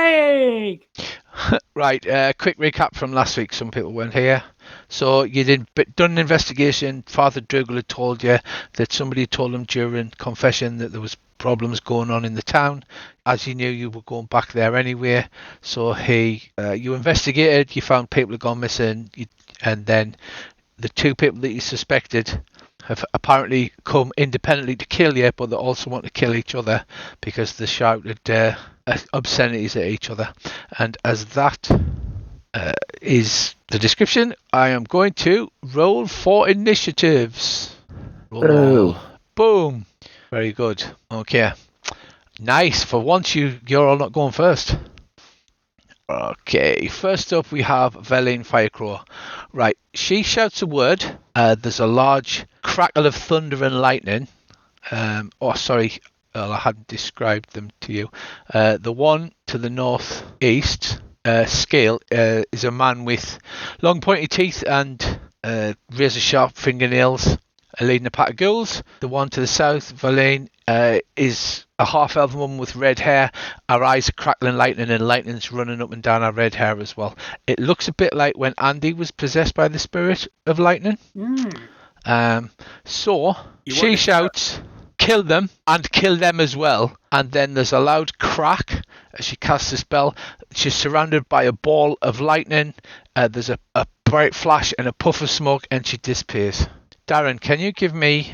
Craig! Right, quick recap from last week. Some people weren't here. So you done an investigation. Father Dougal had told you that somebody told him during confession that there was problems going on in the town. As you knew, you were going back there anyway. So you investigated, you found people had gone missing, and then the two people that you suspected have apparently come independently to kill you, but they also want to kill each other because they shouted obscenities at each other. And as that is the description, I am going to roll for initiatives. Roll. Boom. Very good. Okay. Nice. For once, you're all not going first. Okay, first up we have Verlaine Firecrow. Right, she shouts a word. There's a large crackle of thunder and lightning. I hadn't described them to you. The one to the northeast, Scale, is a man with long pointy teeth and razor-sharp fingernails, leading a pack of ghouls. The one to the south, Verlaine, is a half-elven woman with red hair. Her eyes are crackling lightning, and lightning's running up and down her red hair as well. It looks a bit like when Andy was possessed by the spirit of lightning. So she shouts, "Kill them," and kill them as well. And then there's a loud crack as she casts a spell. She's surrounded by a ball of lightning. There's a bright flash and a puff of smoke, and she disappears. Darren, can you give me...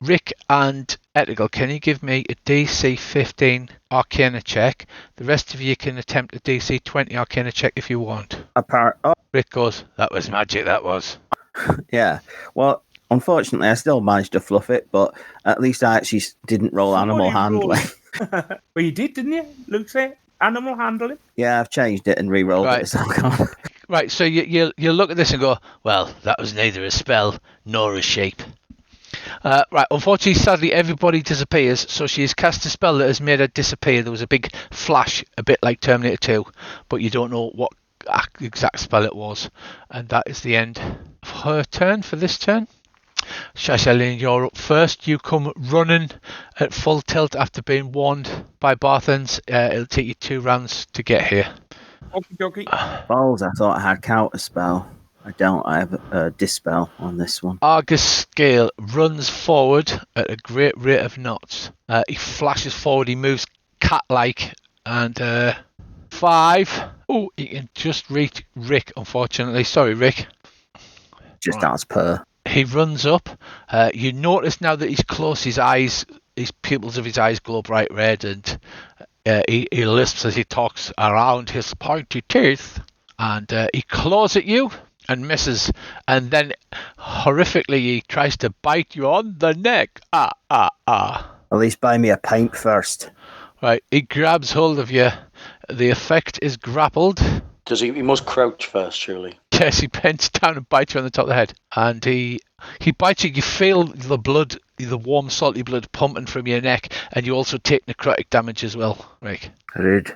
Rick and Etigal, can you give me a DC 15 Arcana check? The rest of you can attempt a DC 20 Arcana check if you want. Rick goes, "That was magic, that was." Yeah. Well, unfortunately, I still managed to fluff it, but at least I actually didn't roll animal handling. Well, you did, didn't you? Looks it. Animal handling. Yeah, I've changed it and re-rolled it. Right, so you look at this and go, well, that was neither a spell nor a shape. Right, unfortunately, sadly, everybody disappears, so she has cast a spell that has made her disappear. There was a big flash, a bit like Terminator 2, but you don't know what exact spell it was. And that is the end of her turn for this turn. Shashalin, you're up first. You come running at full tilt after being warned by Barthens. It'll take you 2 rounds to get here. Okie dokie. Balls, I thought I had counter spell. I don't. I have a dispel on this one. Argus Scale runs forward at a great rate of knots. He flashes forward. He moves cat-like. And 5. Oh, he can just reach Rick, unfortunately. Sorry, Rick. Just as per. He runs up. You notice now that he's close, his pupils of his eyes glow bright red, and he lisps as he talks around his pointy teeth. And he claws at you and misses, and then horrifically he tries to bite you on the neck. At least buy me a pint first. Right, he grabs hold of you. The effect is grappled. Does he must crouch first, surely? Yes, he bends down and bites you on the top of the head. And he bites you. You feel the blood, the warm, salty blood pumping from your neck, and you also take necrotic damage as well, Rick. Rude.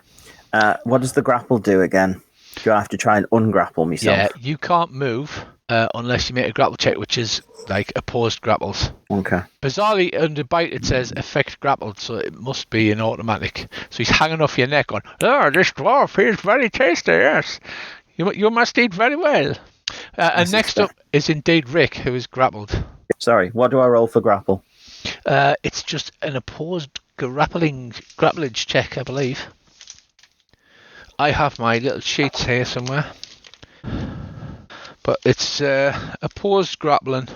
What does the grapple do again? Do I have to try and ungrapple myself? Yeah, you can't move unless you make a grapple check, which is like opposed grapples. Okay. Bizarrely, under bite it says effect grappled, so it must be an automatic. So he's hanging off your neck on, "Oh, this dwarf is very tasty, yes. You must eat very well." And next up is indeed Rick, who is grappled. Sorry, what do I roll for grapple? It's just an opposed grapplage check, I believe. I have my little sheets here somewhere. But it's opposed grappling.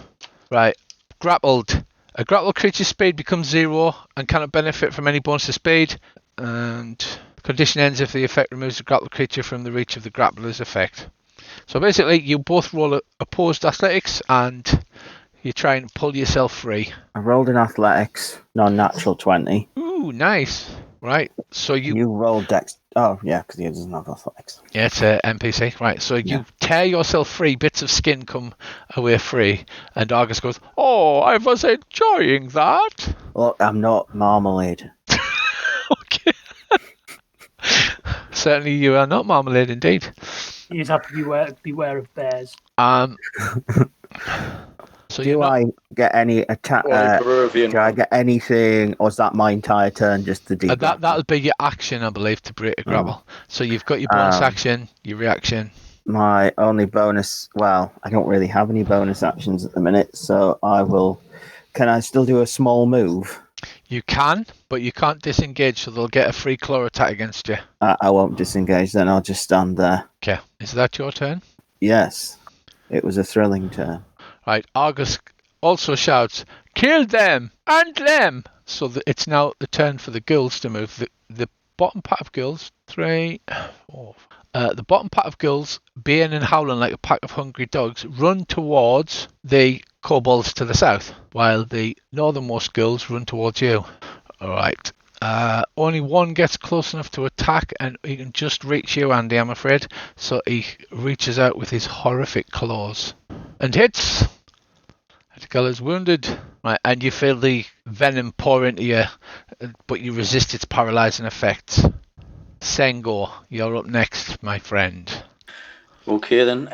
Right. Grappled. A grappled creature's speed becomes 0 and cannot benefit from any bonus to speed. And the condition ends if the effect removes the grappled creature from the reach of the grappler's effect. So basically, you both roll opposed athletics and you try and pull yourself free. I rolled in athletics, non-natural 20. Ooh, nice. Right, so you rolled dex. Oh, yeah, because he doesn't have athletics. Yeah, it's an NPC. Right, so you tear yourself free, bits of skin come away free, and Argus goes, "Oh, I was enjoying that." Look, I'm not marmalade. Okay. Certainly you are not marmalade, indeed. You just have to beware of bears. So Do I get any attack? Only Peruvian. Do I get anything, or is that my entire turn just to deep? that'll be your action, I believe, to break a grapple. So you've got your bonus action, your reaction. My only bonus. Well, I don't really have any bonus actions at the minute, so I will. Can I still do a small move? You can, but you can't disengage, so they'll get a free claw attack against you. I won't disengage. Then I'll just stand there. Okay, is that your turn? Yes, it was a thrilling turn. Right, Argus also shouts, "Kill them and them!" So it's now the turn for the ghouls to move. The bottom part of ghouls, 3, 4. The bottom part of ghouls, baying and howling like a pack of hungry dogs, run towards the kobolds to the south, while the northernmost ghouls run towards you. Alright. Only one gets close enough to attack, and he can just reach you, Andy, I'm afraid. So he reaches out with his horrific claws and hits. The girl is wounded, right, and you feel the venom pour into you, but you resist its paralysing effects. Sengo, you're up next, my friend. Okay then.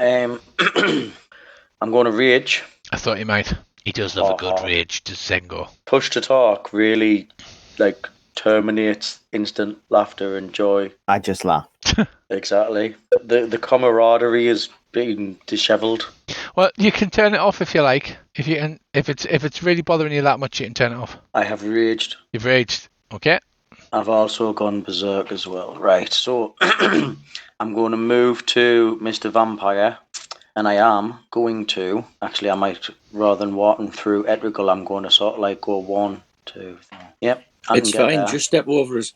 I'm going to rage. I thought you might. He does love a good rage, does Sengo. Push to talk really terminates instant laughter and joy. I just laughed. Exactly. The camaraderie is being dishevelled. Well, you can turn it off if you like. If it's really bothering you that much, you can turn it off. I have raged. You've raged. Okay. I've also gone berserk as well. Right, so I'm going to move to Mr. Vampire, and I am going to, actually I might, rather than walking through Etrigal, I'm going to sort of go 1, 2, 3. Yep. It's fine, just step over us.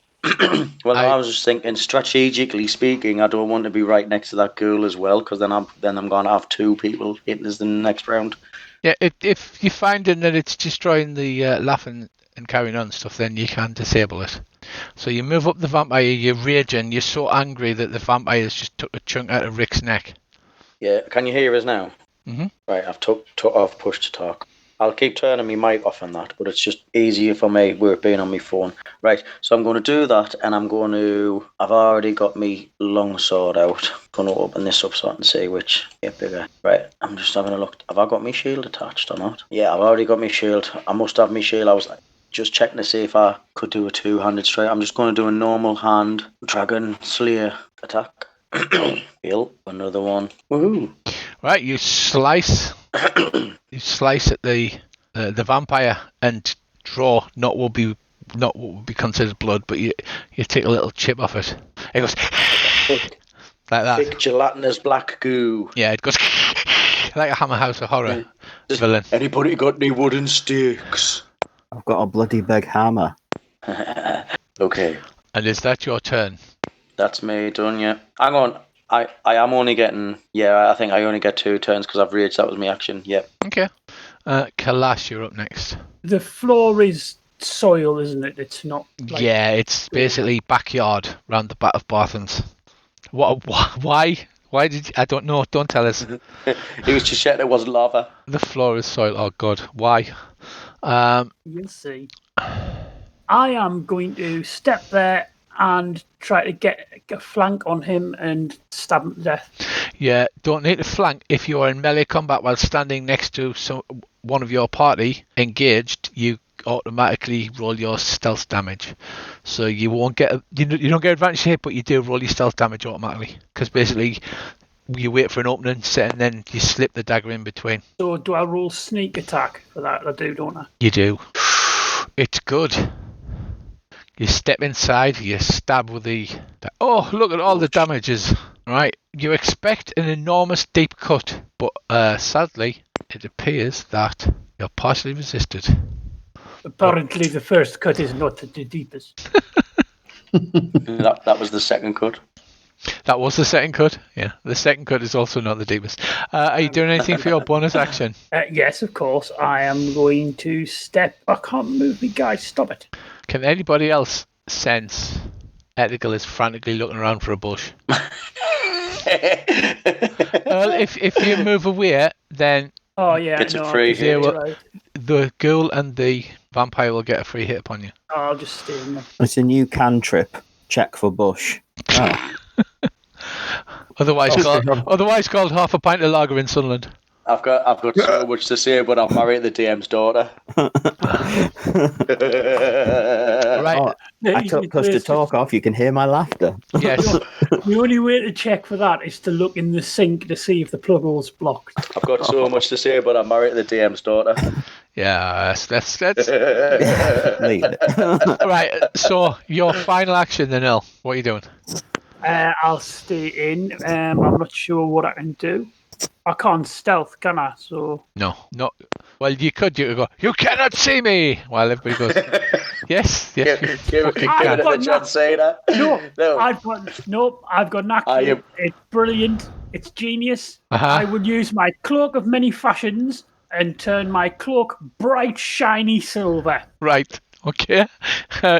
Well, I was just thinking, strategically speaking, I don't want to be right next to that girl as well, because then I'm going to have 2 people hitting us in the next round. Yeah, if you're finding that it's destroying the laughing and carrying on stuff, then you can disable it. So you move up the vampire, you're raging, you're so angry that the vampire has just took a chunk out of Rick's neck. Yeah, can you hear us now? Mm-hmm. Right, I've took off push to talk. I'll keep turning my mic off on that, but it's just easier for me with being on my phone. Right, so I'm going to do that, and I've already got my long sword out. I'm going to open this up so I can see which get bigger. Right, I'm just having a look. Have I got my shield attached or not? Yeah, I've already got my shield. I must have my shield. I was just checking to see if I could do a 2-handed strike. I'm just going to do a normal hand dragon slayer attack. Heal, another one. Woohoo! Right, you slice at the vampire and draw not what would be considered blood, but you take a little chip off it. It goes like that. Thick gelatinous black goo. Yeah, it goes like a Hammer House of Horror villain. Anybody got any wooden sticks? I've got a bloody big hammer. Okay. And is that your turn? That's me done, yeah. Hang on. I am only getting... Yeah, I think I only get 2 turns because I've raged. That was my action. Yep. Okay. Kalash, you're up next. The floor is soil, isn't it? It's not... Yeah, it's basically backyard round the back of Barthen's. Why? Why did you... I don't know. Don't tell us. He was just checking it wasn't lava. The floor is soil. Oh, God. Why? You'll see. I am going to step there and try to get a flank on him and stab him to death. Yeah, don't need to flank if you are in melee combat while standing next to one of your party engaged. You automatically roll your stealth damage, so you won't get you don't get advantage hit, but you do roll your stealth damage automatically because basically you wait for an opening, and then you slip the dagger in between. So do I roll sneak attack for that? I do, don't I? You do. It's good. You step inside, you stab with the... Oh, look at all the damages. Right, you expect an enormous deep cut, but sadly, it appears that you're partially resisted. Apparently the first cut is not the deepest. That was the second cut. That was the second cut? Yeah, the second cut is also not the deepest. Are you doing anything for your bonus action? Yes, of course. I am going to step... I can't move me, guys. Stop it. Can anybody else sense Ethical is frantically looking around for a bush? Well, if you move away, then... Oh, yeah. It's a free hit. Right. The ghoul and the vampire will get a free hit upon you. I'll just stay in there. It's a new cantrip. Check for bush. Oh. Otherwise called half a pint of lager in Sunderland. I've got so much to say, but I'm married to the DM's daughter. Right. Oh, I took push to talk off. You can hear my laughter. Yes. The only way to check for that is to look in the sink to see if the plug hole's blocked. I've got so much to say, but I'm married to the DM's daughter. Yeah, that's Leave it. right. So your final action, then, El. What are you doing? I'll stay in. I'm not sure what I can do. I can't stealth, can I? So No. Well, you could go. You cannot see me. While everybody goes. Yes. Give it a chance, say that. No. I've got an action. It's brilliant. It's genius. I would use my cloak of many fashions and turn my cloak bright, shiny silver. Right. Okay.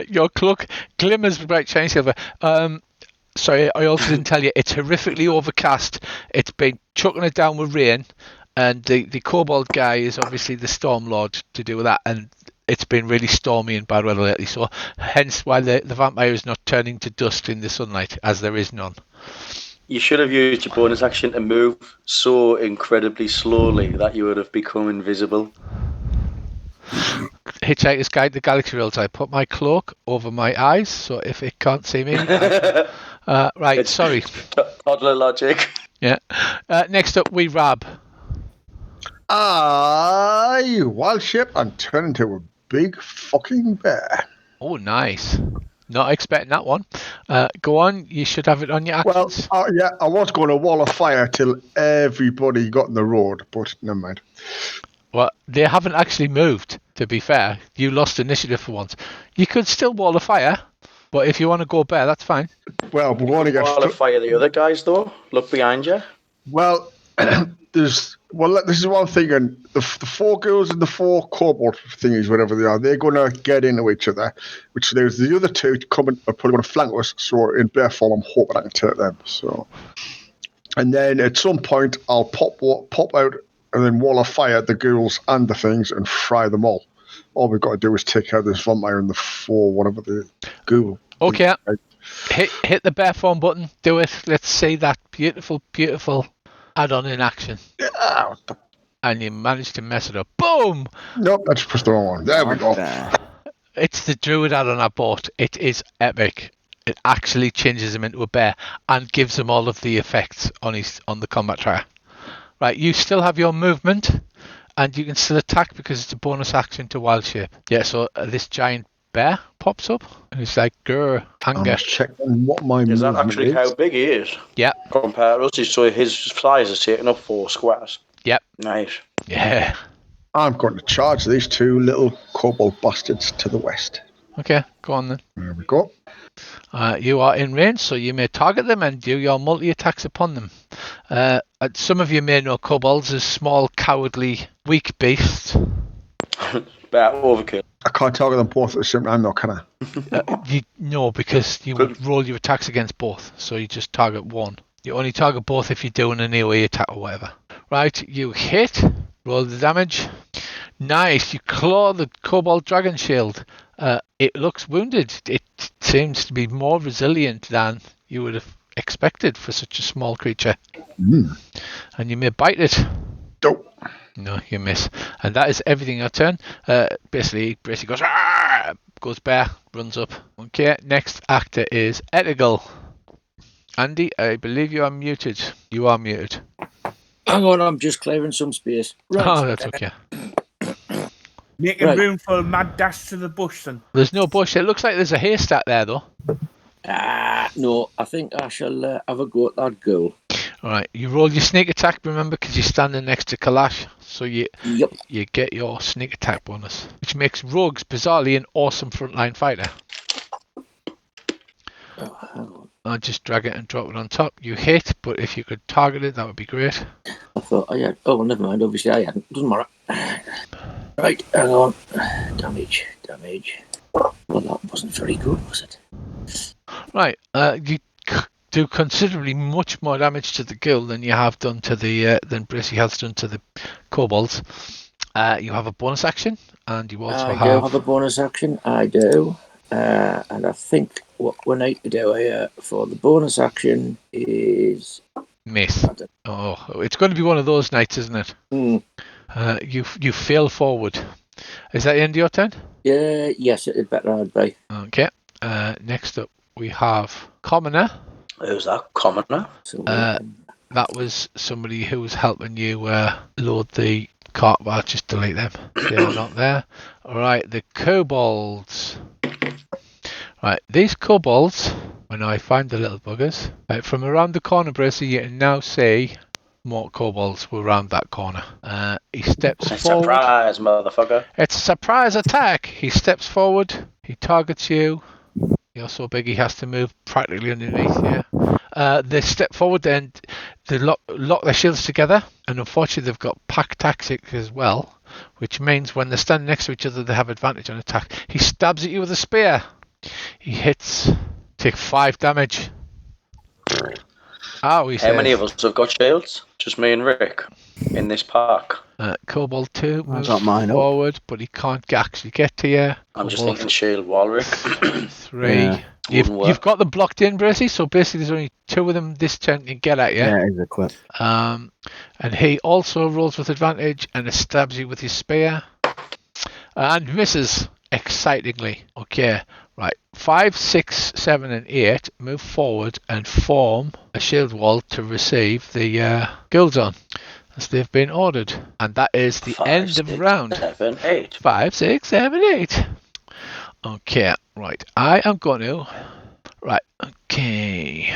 Your cloak glimmers bright, shiny silver. Sorry, I also didn't tell you. It's horrifically overcast. It's been chucking it down with rain, and the kobold guy is obviously the storm lord to do with that. And it's been really stormy and bad weather lately. So hence why the vampire is not turning to dust in the sunlight, as there is none. You should have used your bonus action to move so incredibly slowly that you would have become invisible. Hitchhiker's Guide to the Galaxy rules. I put my cloak over my eyes, so if it can't see me. Right, it's sorry. Toddler logic. Yeah. Next up, we Rab. Wild shape and turn into a big fucking bear. Oh, nice. Not expecting that one. Go on. You should have it on your actions. Well, yeah, I was going to wall of fire till everybody got in the road, but never mind. Well, they haven't actually moved, to be fair. You lost initiative for once. You could still wall of fire, but if you want to go bear, that's fine. Well, we're going to get... Wall of fire the other guys, though. Look behind you. Well, this is one thing, and the 4 girls and the 4 kobold thingies, whatever they are, they're going to get into each other, which there's the other 2 coming, are probably going to flank us, so in bear form, I'm hoping I can take them. So, and then at some point, I'll pop out and then wall of fire the ghouls and the things and fry them all. All we've got to do is take out this vampire and the 4, whatever the ghoul. Okay. Hit the bear form button. Do it. Let's see that beautiful, beautiful add-on in action. Yeah. And you managed to mess it up. Boom! Nope, I just pressed the wrong one. There we go. It's the druid add-on I bought. It is epic. It actually changes him into a bear and gives him all of the effects on the combat tracker. Right, you still have your movement, and you can still attack because it's a bonus action to wild shape. Yeah, so this giant bear pops up, and it's like, grr, anger. I'm checking what my Is that movement actually how big he is? Yeah. Compared to us, so his size is taking up 4 squares. Yep. Nice. Yeah. I'm going to charge these 2 little kobold bastards to the west. Okay, go on then. There we go. You are in range, so you may target them and do your multi-attacks upon them. Some of you may know kobolds as small, cowardly, weak beasts. Bear overkill. I can't target them both at the same time, though, can I? No, because you would roll your attacks against both, so you just target one. You only target both if you're doing an AoE attack or whatever. Right, you hit, roll the damage. Nice, you claw the kobold dragon shield. It looks wounded. It seems to be more resilient than you would have expected for such a small creature. And you may bite it. Nope. No, you miss. And that is everything your turn. Basically goes, Arr! Goes bear, runs up. Okay, next actor is Edigal. Andy, I believe you are muted. You are muted. Hang on, I'm just clearing some space. Right. Oh, that's okay. Making room for a mad dash to the bush, then. There's no bush. It looks like there's a haystack there, though. No, I think I shall have a go at that goal. All right, you roll your sneak attack, remember, because you're standing next to Kalash, so you get your sneak attack bonus, which makes rogues bizarrely an awesome frontline fighter. Oh, hang on. I'll just drag it and drop it on top. You hit, but if you could target it, that would be great. I thought I had. Oh, well, never mind. Obviously, I hadn't. Doesn't matter. Right, hang on. Damage. Well, that wasn't very good, was it? Right, you do considerably much more damage to the guild than you have done to the than Bracey has done to the kobolds. You have a bonus action, and you also have a bonus action. I do, and I think what we need to do here for the bonus action is Miss. Oh, it's going to be one of those nights, isn't it? Mm. You fell forward. Is that the end of your turn? Yes, it better I'd be. Okay. Next up, we have Commoner. Who's that? Commoner? That was somebody who was helping you load the cart. Well, I'll just delete them. They're not there. All right, the kobolds. Right, these kobolds, when I find the little buggers, right, from around the corner, Bracey, you can now see more kobolds were around that corner. He steps forward. Surprise, motherfucker. It's a surprise attack. He steps forward. He targets you. You're so big he has to move practically underneath you. They step forward and they lock their shields together. And unfortunately, they've got pack tactics as well, which means when they're standing next to each other, they have advantage on attack. He stabs at you with a spear. He hits. Take 5 damage. How many of us have got shields? Just me and Rick in this park. Kobold 2 moves mine forward, but he can't actually get to you. I'm just thinking shield wall, Rick. 3. Yeah. You've got them blocked in, Bracey, so basically there's only 2 of them this turn can get at you. Yeah, he's equipped. And he also rolls with advantage and stabs you with his spear. And misses excitingly. Okay, right. 5, 6, 7, and 8 move forward and form a shield wall to receive the guilds on, as they've been ordered. And that is the end of round. 7, 8. 5, 6, 7, 8. Okay, right. I am going to... Right, okay.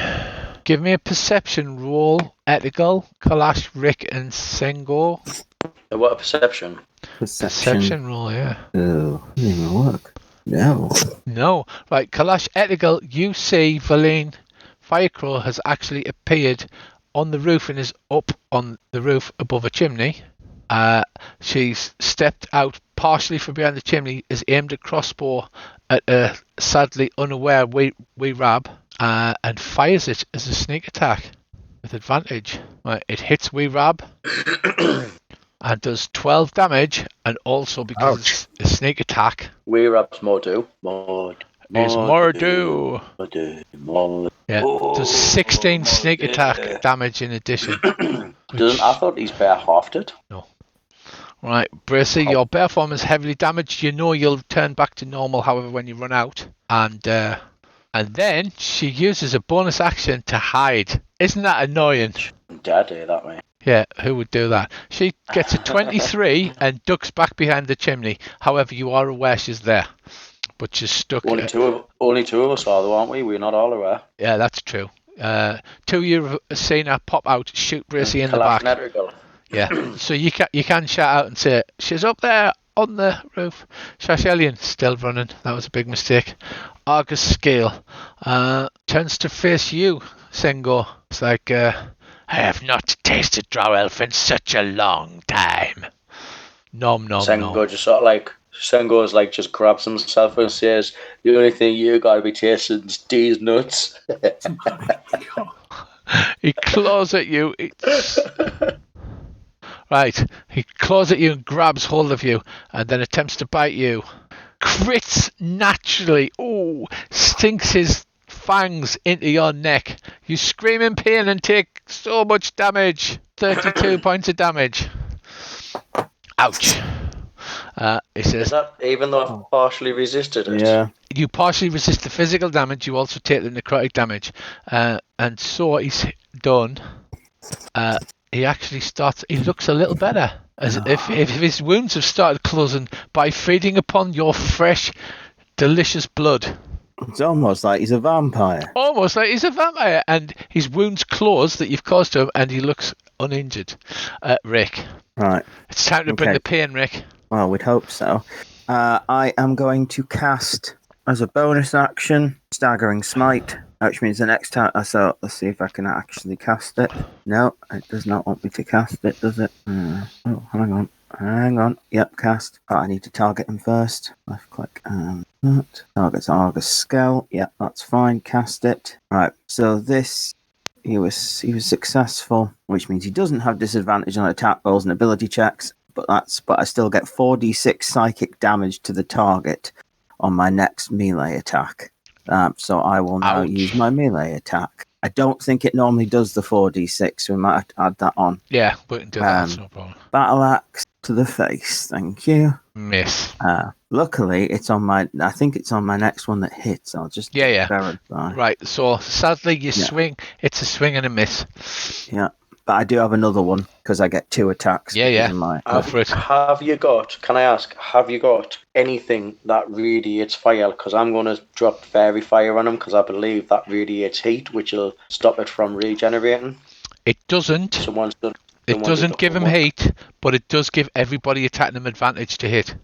Give me a perception roll. Ethical, Kalash, Rick, and Sengo. What a perception. Perception roll, yeah. Oh, didn't even work. No. Right, Kalash, Ethical, you see Valine Firecrow has actually appeared on the roof and is up on the roof above a chimney. She's stepped out partially from behind the chimney, is aimed a crossbow at a sadly unaware wee Rab, and fires it as a sneak attack with advantage. Right, it hits wee Rab and does 12 damage, and also because it's a sneak attack. Wee Rab's more do. Yeah, does 16 sneak attack damage in addition. I thought he's bare halved it. No. Right, Bracey, your bear form is heavily damaged. You know you'll turn back to normal, however, when you run out. And then she uses a bonus action to hide. Isn't that annoying? Daddy, that way. Yeah, who would do that? She gets a 23 and ducks back behind the chimney. However, you are aware she's there. But she's stuck. Only two of us are, though, aren't we? We're not all aware. Yeah, that's true. 2 you've seen her pop out, shoot Bracey in the back. Yeah, so you can shout out and say, she's up there on the roof. Shashelian, still running. That was a big mistake. Argus Scale turns to face you, Sengo. It's like, I have not tasted Drow Elf in such a long time. Nom. Sengo just sort of like, Sengo's like just grabs himself and says, the only thing you gotta be tasting is these nuts. He claws at you. Right, he claws at you and grabs hold of you and then attempts to bite you. Crits naturally. Oh, stinks his fangs into your neck. You scream in pain and take so much damage. 32 points of damage. Ouch. He says, is that even though I've partially resisted it? Yeah. You partially resist the physical damage, you also take the necrotic damage. And so he's done. He actually starts, he looks a little better. As if his wounds have started closing by feeding upon your fresh, delicious blood. It's almost like he's a vampire. Almost like he's a vampire. And his wounds close that you've caused to him, and he looks uninjured. Rick. Right. It's time to bring the pain, Rick. Well, we'd hope so. I am going to cast, as a bonus action, Staggering Smite, which means the next time. So let's see if I can actually cast it. No, it does not want me to cast it, does it? Oh, hang on. Yep, cast. Oh, I need to target him first. Left click and that. Target's Argus Scale. Yep, that's fine. Cast it. Right. So this. He was successful, which means he doesn't have disadvantage on attack rolls and ability checks. But I still get 4d6 psychic damage to the target on my next melee attack. So I will now use my melee attack. I don't think it normally does the 4d6, so we might have to add that on. Yeah, we can do that. That's no problem. Battle axe to the face. Thank you. Miss. Luckily, it's on my. I think it's on my next one that hits. I'll just verify. Right. So sadly, you swing. It's a swing and a miss. Yeah. But I do have another one because I get 2 attacks. Yeah. Go for it. Have you got, can I ask, have you got anything that radiates fire? Because I'm going to drop fairy fire on him because I believe that radiates heat, which will stop it from regenerating. It doesn't. It doesn't give him heat, but it does give everybody attacking him advantage to hit.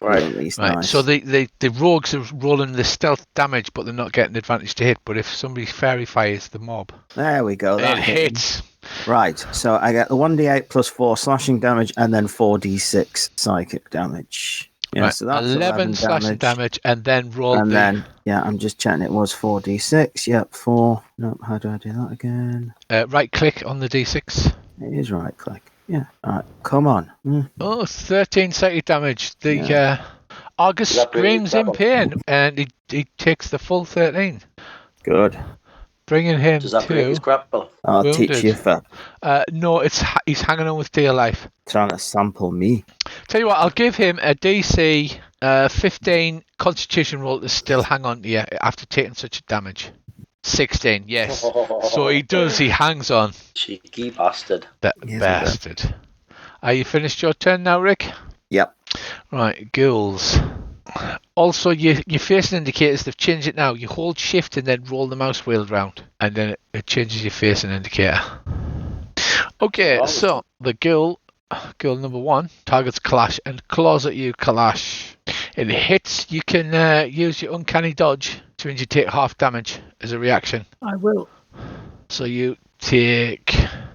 Right. Nice. So the rogues are rolling the stealth damage, but they're not getting advantage to hit. But if somebody fairy fires the mob, there we go. It hits. Right. So I get the 1d8 plus 4 slashing damage, and then 4d6 psychic damage. Yeah. Right. So that's 11 slashing damage, and then roll. And then I'm just checking. It was 4d6. Yep. 4. Nope. How do I do that again? Right click on the d6. It is right click. Yeah. All right. Come on. Oh, 13 psychic damage. The Argus screams in pain, and he takes the full 13. Good. Bringing him Does that break his grapple? I'll wounded. teach you for no, he's hanging on with dear life. trying to sample me. Tell you what, I'll give him a DC 15 Constitution roll to still hang on to you after taking such a damage. 16, yes. So he does. He hangs on. Cheeky bastard. That bastard. Are you finished your turn now, Rick? Yep. Right, ghouls. Also, your facing indicators, they've changed it now. You hold shift and then roll the mouse wheel round, and then it changes your facing indicator. Okay, so the ghoul number 1 targets Kalash and claws at you, Kalash. It hits. You can use your uncanny dodge, which means you take half damage as a reaction. I will. So you take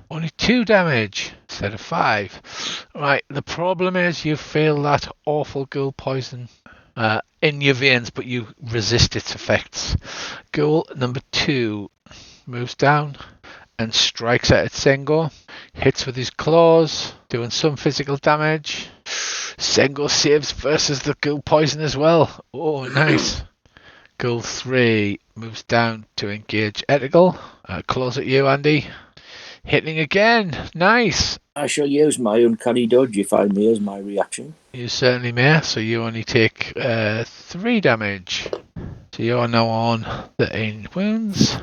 only 2 damage instead of 5. Right, the problem is you feel that awful ghoul poison in your veins, but you resist its effects. Ghoul number 2 moves down and strikes at Sengo. Hits with his claws, doing some physical damage. Sengo saves versus the ghoul poison as well. Oh, nice. Ghoul 3 moves down to engage Etical. Claws at you, Andy. Hitting again. Nice. I shall use my uncanny dodge if I may as my reaction. You certainly may. So you only take 3 damage. So you are now on 13 wounds.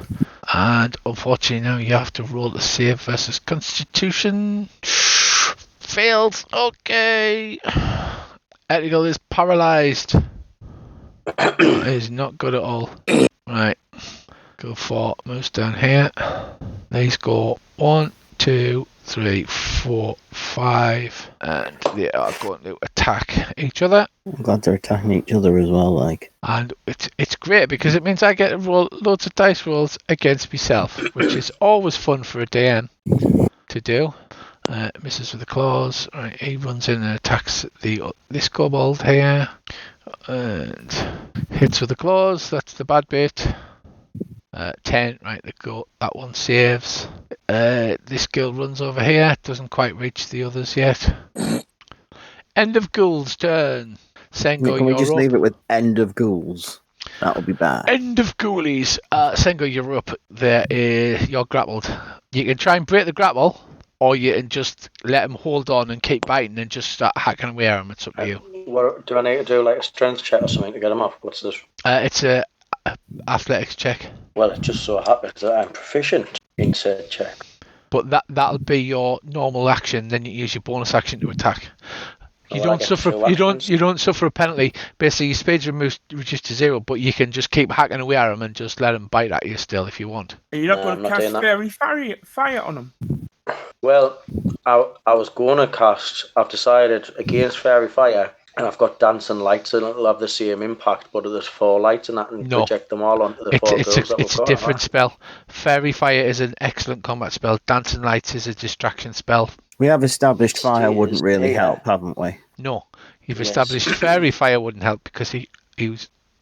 And unfortunately now you have to roll the save versus Constitution. Failed. Okay. Etical is paralysed. That is not good at all. Right. Go for moves down here. These go 1, 2, 3, 4, 5, and they are going to attack each other. I'm glad they're attacking each other as well, like. And it's great because it means I get to roll loads of dice rolls against myself, which is always fun for a DM to do. Misses with the claws. Right, he runs in and attacks this kobold here, and hits with the claws. That's the bad bit. 10, right, that one saves. This girl runs over here, doesn't quite reach the others yet. End of Ghoul's turn. Sengo, Can we just you're leave up. it with end of ghouls? That would be bad. End of Ghoulies. Sengo, you're up. You're grappled. You can try and break the grapple, or you can just let him hold on and keep biting and just start hacking away at him. It's up to you. What, do I need to do like a strength check or something to get him off? What's this? It's a athletics check. Well, it just so happens that I'm proficient in said check. But that'll be your normal action. Then you use your bonus action to attack. You Well, I don't get suffer. 2 actions. You don't suffer a penalty. Basically, your speed's reduced to 0, but you can just keep hacking away at him and just let him bite at you still if you want. Are you not No, going I'm to not doing cast that. fairy fire on them? Well, I was going to cast. I've decided against fairy fire, and I've got dancing lights, and it'll have the same impact. But there's 4 lights, and I can No. project them all onto the 4 girls that we've It's a got. different spell. Fairy fire is an excellent combat spell. Dancing lights is a distraction spell. We have established fire Jeez, wouldn't really yeah. help, haven't we? No, you've Yes. established fairy fire wouldn't help because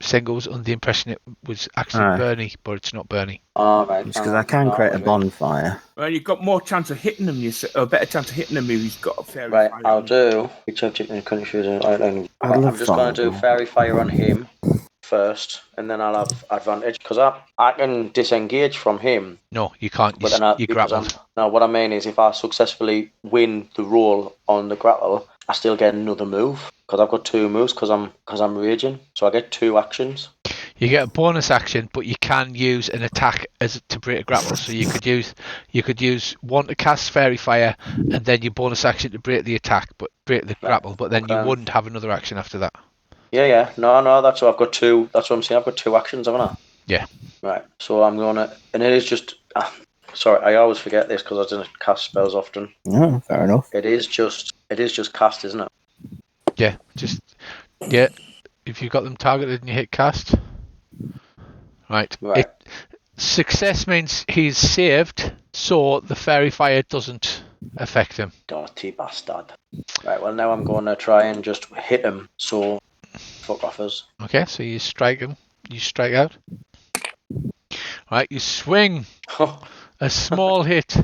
Sengo was under the impression it was actually Aye. Bernie, but it's not Bernie. All right. Just because I can create a bonfire. Well, you've got more chance of hitting them. A better chance of hitting them if he's got a fairy Right, fire. I'll on. do. Which object in the country is I'd I'm love just going to do fire. fairy fire on him. first, and then I'll have advantage because I can disengage from him. No, you can't. But then You grappled. Now, what I mean is, if I successfully win the roll on the grapple, I still get another move because I've got 2 moves because I'm raging. So I get 2 actions. You get a bonus action, but you can use an attack to break a grapple. So you could use one to cast Fairy Fire, and then your bonus action to break the attack, but break the grapple. But then you wouldn't have another action after that. Yeah. No. That's what I've got 2. That's what I'm saying. I've got 2 actions, haven't I? Yeah. Right. So I'm gonna, and it is just. Sorry, I always forget this because I didn't cast spells often. No, fair enough. It is just cast, isn't it? Yeah. If you've got them targeted and you hit cast. Right. Success means he's saved, so the Fairy Fire doesn't affect him. Dirty bastard. Right, well, now I'm going to try and just hit him, so fuck off us. Okay, so you strike him. You strike out. Right, you swing. A small hit.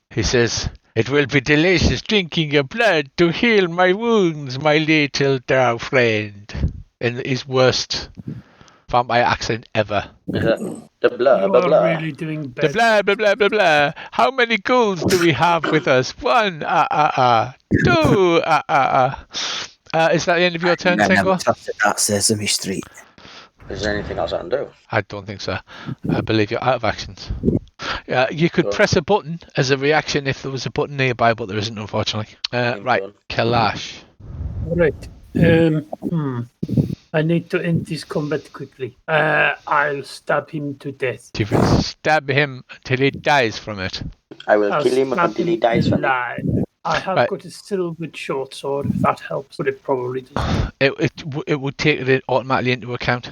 He says, "It will be delicious drinking your blood to heal my wounds, my little dear friend." In his worst vampire accent ever. The blah, You blah, are blah. really doing The better. blah blah blah blah blah. How many ghouls do we have with us? 1 2 Is that the end of your turn, Sengo? That Sesame Street. Is there anything else I can do? I don't think so. I believe you're out of actions. You could press a button as a reaction if there was a button nearby, but there isn't, unfortunately. Right, Kalash. Right. I need to end this combat quickly. I'll stab him to death. You will stab him until he dies from it. I will I'll kill him stab until he dies from it. alive. I have got a silvered short sword, if that helps, but it probably doesn't. It would take it automatically into account.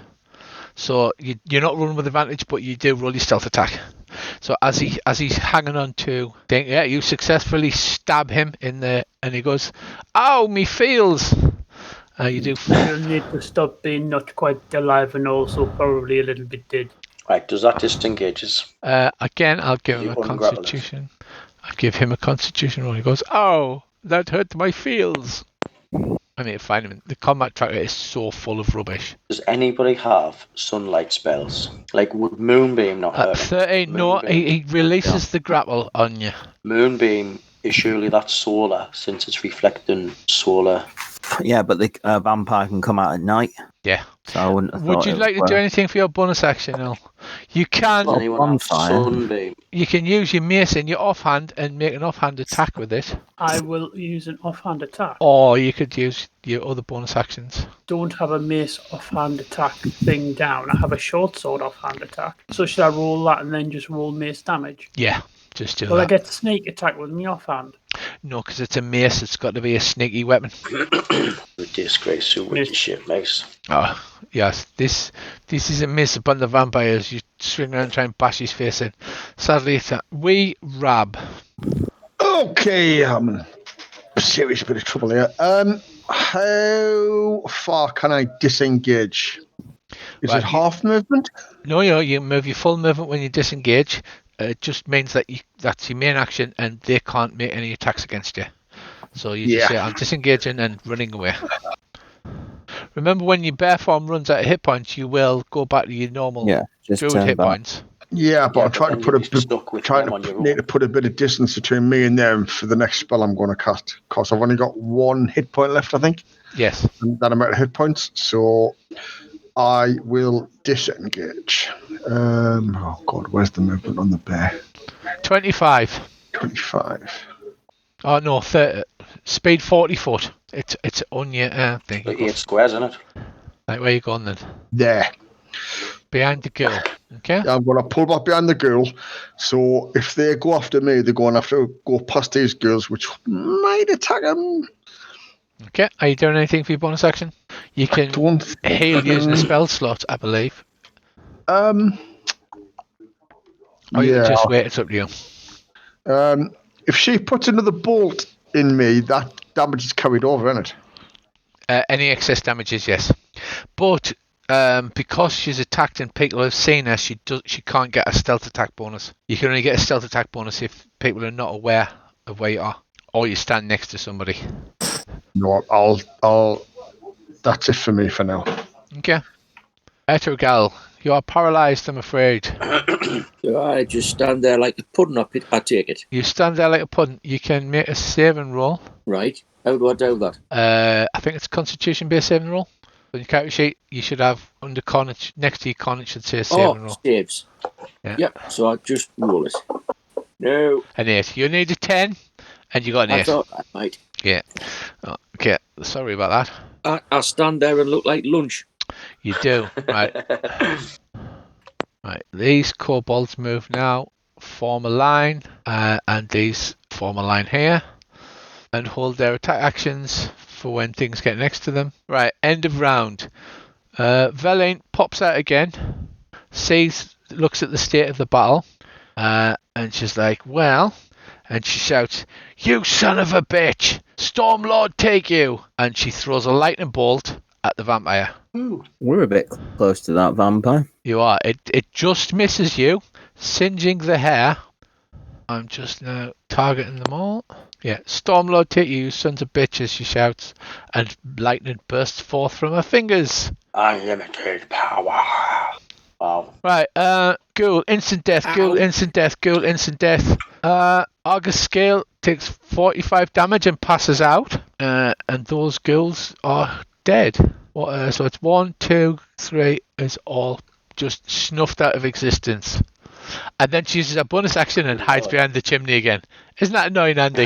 So you're not rolling with advantage, but you do roll your stealth attack. So as he's hanging on to, you successfully stab him in the, and he goes, "Ow, me feels." You do. You'll need to stop being not quite alive and also probably a little bit dead. Right, does that disengage us? Again, I'll give him a constitution. I'll give him a constitution roll. He goes, "Oh, that hurt my feels." I need to find him. The combat tracker is so full of rubbish. Does anybody have sunlight spells? Like, would Moonbeam not hurt him? 13, no, he releases the grapple on you. Moonbeam is surely that solar, since it's reflecting solar. Yeah, but the vampire can come out at night. Yeah. So I wouldn't have Would thought you it like to was do anything for your bonus action, Al? You can. Does anyone have Sunbeam? You can use your mace in your offhand and make an offhand attack with it. I will use an offhand attack. Or you could use your other bonus actions. Don't have a mace offhand attack thing down. I have a short sword offhand attack. So should I roll that and then just roll mace damage? Yeah, just do Will that. I get sneak attack with me offhand? No, because it's a mace. It's got to be a sneaky weapon. The disgrace who with your shit, mace. Oh, yes. This is a miss upon the vampires. You swing around and try and bash his face in. Sadly, it's a wee rab. Okay, I'm in a serious bit of trouble here. How far can I disengage? Is it half movement? No, you move your full movement when you disengage. It just means that that's your main action and they can't make any attacks against you. So you just say, "I'm disengaging and running away." Remember, when your bear form runs out of hit points, you will go back to your normal druid hit points. Yeah, but I'm trying to put a bit of distance between me and them for the next spell I'm going to cast. Because I've only got 1 hit point left, I think. Yes. And that amount of hit points. So I will disengage. Oh God, where's the movement on the bear? 25. 25. Oh no, 30. Speed 40 foot. It's on your thing. Like 8 squares, isn't it? Right, where you going then? There. Behind the girl. Okay. I'm going to pull back behind the girl. So if they go after me, they're going to have to go past these girls, which might attack them. Okay. Are you doing anything for your bonus action? You can heal using a spell slot, I believe. Or you can just wait. It's up to you. If she puts another bolt in me, that damage is carried over, isn't it? Any excess damages, yes. But because she's attacked and people have seen her, she can't get a stealth attack bonus. You can only get a stealth attack bonus if people are not aware of where you are, or you stand next to somebody. No, I'll. That's it for me for now. Okay. Etergal, you are paralysed, I'm afraid. So I just stand there like a pudding. I take it. You stand there like a pudding. You can make a saving roll. Right. How do I do that? I think it's Constitution-based saving roll. On your character sheet, you should have under Cornish, next to your Cornish, should say saving roll. Saves. Yeah. Yep. So I just roll it. No. An 8. You need a 10, and you got an 8. That's all right. Yeah. Okay. Sorry about that. I stand there and look like lunch. You do. Right. Right. These kobolds move now. Form a line, and these form a line here, and hold their attack actions for when things get next to them. Right. End of round. Verlaine pops out again. Looks at the state of the battle, and she's like, well, and she shouts, "You son of a bitch! Stormlord, take you!" And she throws a lightning bolt at the vampire. Ooh. We're a bit close to that vampire. You are. It just misses you, singeing the hair. I'm just now targeting them all. Yeah, Stormlord, take you sons of bitches, she shouts, and lightning bursts forth from her fingers. Unlimited power. Wow. Right, ghoul, instant death, ghoul, instant death, ghoul, instant death. Argus Scale takes 45 damage and passes out, and those ghouls are dead. So it's 1, 2, 3 is all just snuffed out of existence. And then she uses a bonus action and hides behind the chimney again. Isn't that annoying, Andy?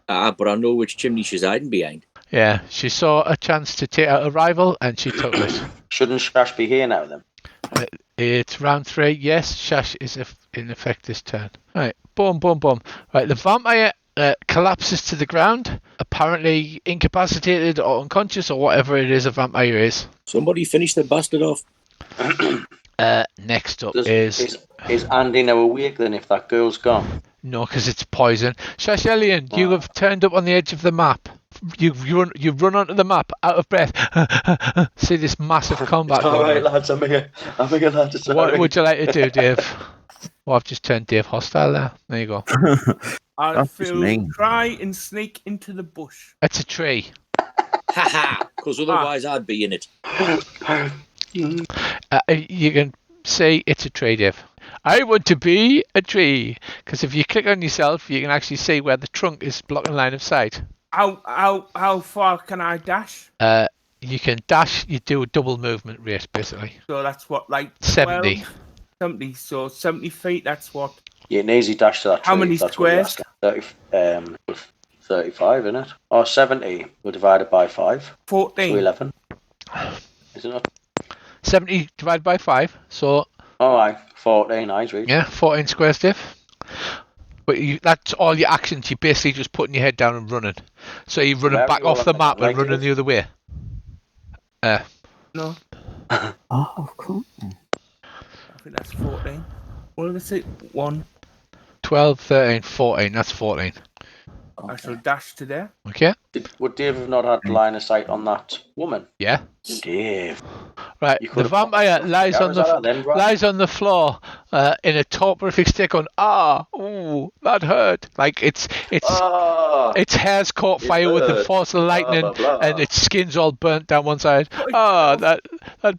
But I know which chimney she's hiding behind. Yeah, she saw a chance to take out a rival and she took it. Shouldn't Shash be here now then? It's round 3. Yes, Shash is in effect this turn. Right, boom, boom, boom. Right, the vampire collapses to the ground, apparently incapacitated or unconscious or whatever it is a vampire is. Somebody finish the bastard off. Next up is Andy now awake then if that girl's gone? No, because it's poison. Shashelian, you have turned up on the edge of the map. You've run onto the map, out of breath. See this massive combat. All right, lads, I'm here, lads. What would you like to do, Dave? Well, I've just turned Dave hostile there. There you go. I feel try and sneak into the bush. It's a tree. Haha, because otherwise I'd be in it. You can say it's a tree, Dave. I want to be a tree. Because if you click on yourself, you can actually see where the trunk is blocking line of sight. How far can I dash? You can dash, you do a double movement rate, basically. So that's what, like 70. 70, so 70 feet, that's what? Yeah, an easy dash to that tree. How many squares? 35, isn't it? Or 70, we'll divide it by 5. 14. So 11. Isn't it? 70 divided by 5, so... Alright, 14, nice, read. Yeah, 14 squares, Dave. But that's all your actions. You're basically just putting your head down and running. So you're running back off the map and running the other way. No. Oh, cool. I think that's 14. What did I say? 1. 12, 13, 14. That's 14. I shall dash to there. Okay. Would Dave have not had line of sight on that woman? Yeah. Dave. Right, the vampire lies on the floor in a torporific state going, ooh, that hurt. Like its hair's caught fire with the force of lightning, blah, blah, blah. And its skin's all burnt down one side. That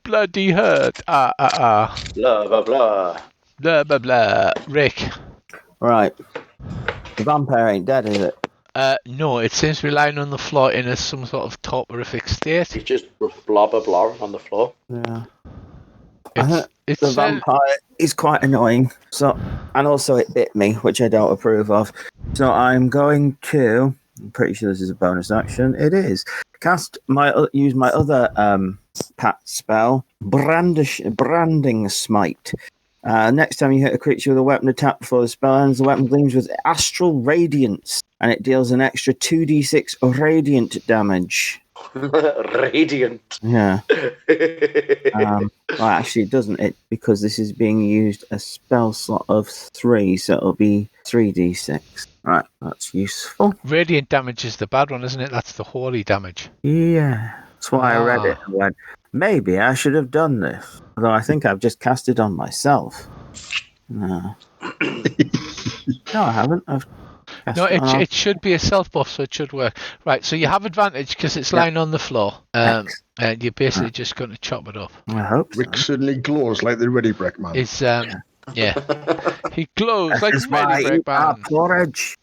bloody hurt. Blah, blah, blah. Blah, blah, blah. Rick. Right. The vampire ain't dead, is it? No, it seems to be lying on the floor in some sort of torporific state. It's just blah, blah, blah on the floor. Yeah. It's the vampire is quite annoying. So, and also it bit me, which I don't approve of. So I'm going to... I'm pretty sure this is a bonus action. It is. Use my other pat spell, Branding Smite. Next time you hit a creature with a weapon attack before the spell ends, the weapon gleams with astral radiance, and it deals an extra 2d6 radiant damage. Radiant. Yeah. Well, actually, it doesn't. Because this is being used a spell slot of 3, so it'll be 3d6. Right, that's useful. Radiant damage is the bad one, isn't it? That's the holy damage. Yeah. That's why I read it and went, maybe I should have done this. Although I think I've just cast it on myself. No. No, I haven't. No, it should be a self buff, so it should work. Right, so you have advantage because it's lying on the floor. And you're basically just going to chop it up. I hope so. Rick suddenly glows like the Ready Break Man. It's yeah. He glows This like is why I Ready Break eat our Man. porridge.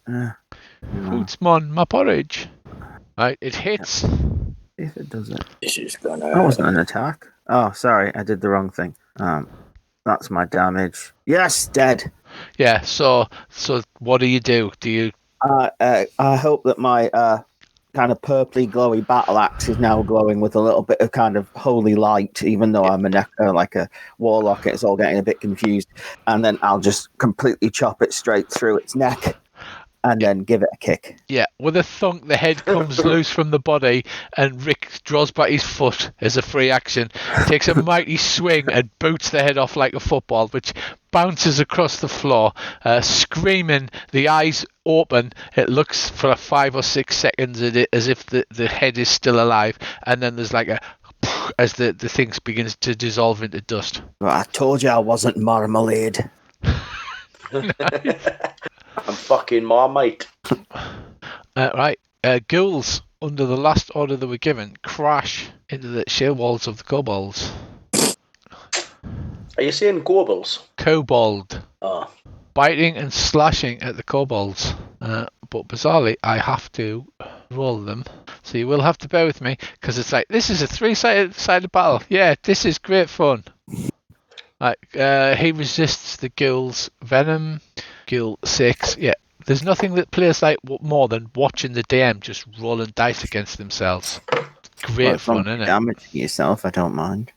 Foodsmon, my porridge. Right, it hits. See if it does it. This is gonna. That wasn't an attack. Oh, sorry, I did the wrong thing. That's my damage. Yes, dead. Yeah. So what do you do? Do you? I hope that my kind of purpley glowy battle axe is now glowing with a little bit of kind of holy light, even though I'm like a warlock. It's all getting a bit confused, and then I'll just completely chop it straight through its neck. And then give it a kick. Yeah, with a thunk, the head comes loose from the body, and Rick draws back his foot as a free action, takes a mighty swing, and boots the head off like a football, which bounces across the floor, screaming, the eyes open. It looks for 5 or 6 seconds as if the head is still alive, and then there's like a as the thing begins to dissolve into dust. Well, I told you I wasn't marmalade. I'm fucking Marmite. Right. Ghouls, under the last order they were given, crash into the shield walls of the kobolds. Are you saying gobles? Kobold. Oh. Biting and slashing at the kobolds. But bizarrely, I have to roll them. So you will have to bear with me, because it's like, this is a 3-sided battle. Yeah, this is great fun. Right, he resists the ghouls' venom. Ghoul 6. Yeah, there's nothing that players like more than watching the DM just rolling dice against themselves. Great fun, isn't it? Damaging yourself, I don't mind.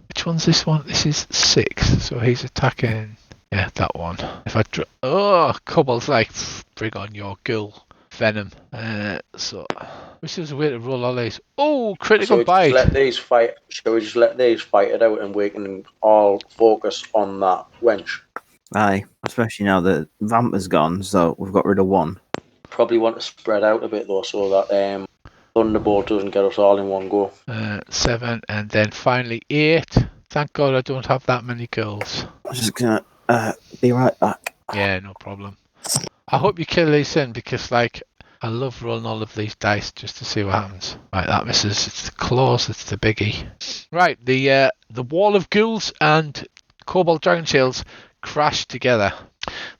Which one's this one? This is 6. So he's attacking. Yeah, that one. If I kobold's like, bring on your ghoul venom. So which is a way to roll all these. Oh, critical bite. Shall we just let these fight it out, and we can all focus on that wench? Aye, especially now that Vampir's gone, so we've got rid of one. Probably want to spread out a bit though, so that Thunderbolt doesn't get us all in one go. 7, and then finally 8. Thank God I don't have that many girls. I'm just gonna be right back. Yeah, no problem. I hope you kill these in, because like I love rolling all of these dice just to see what happens. Right, that misses. It's the claws. That's the biggie. Right, the wall of ghouls and kobold dragon shields crash together.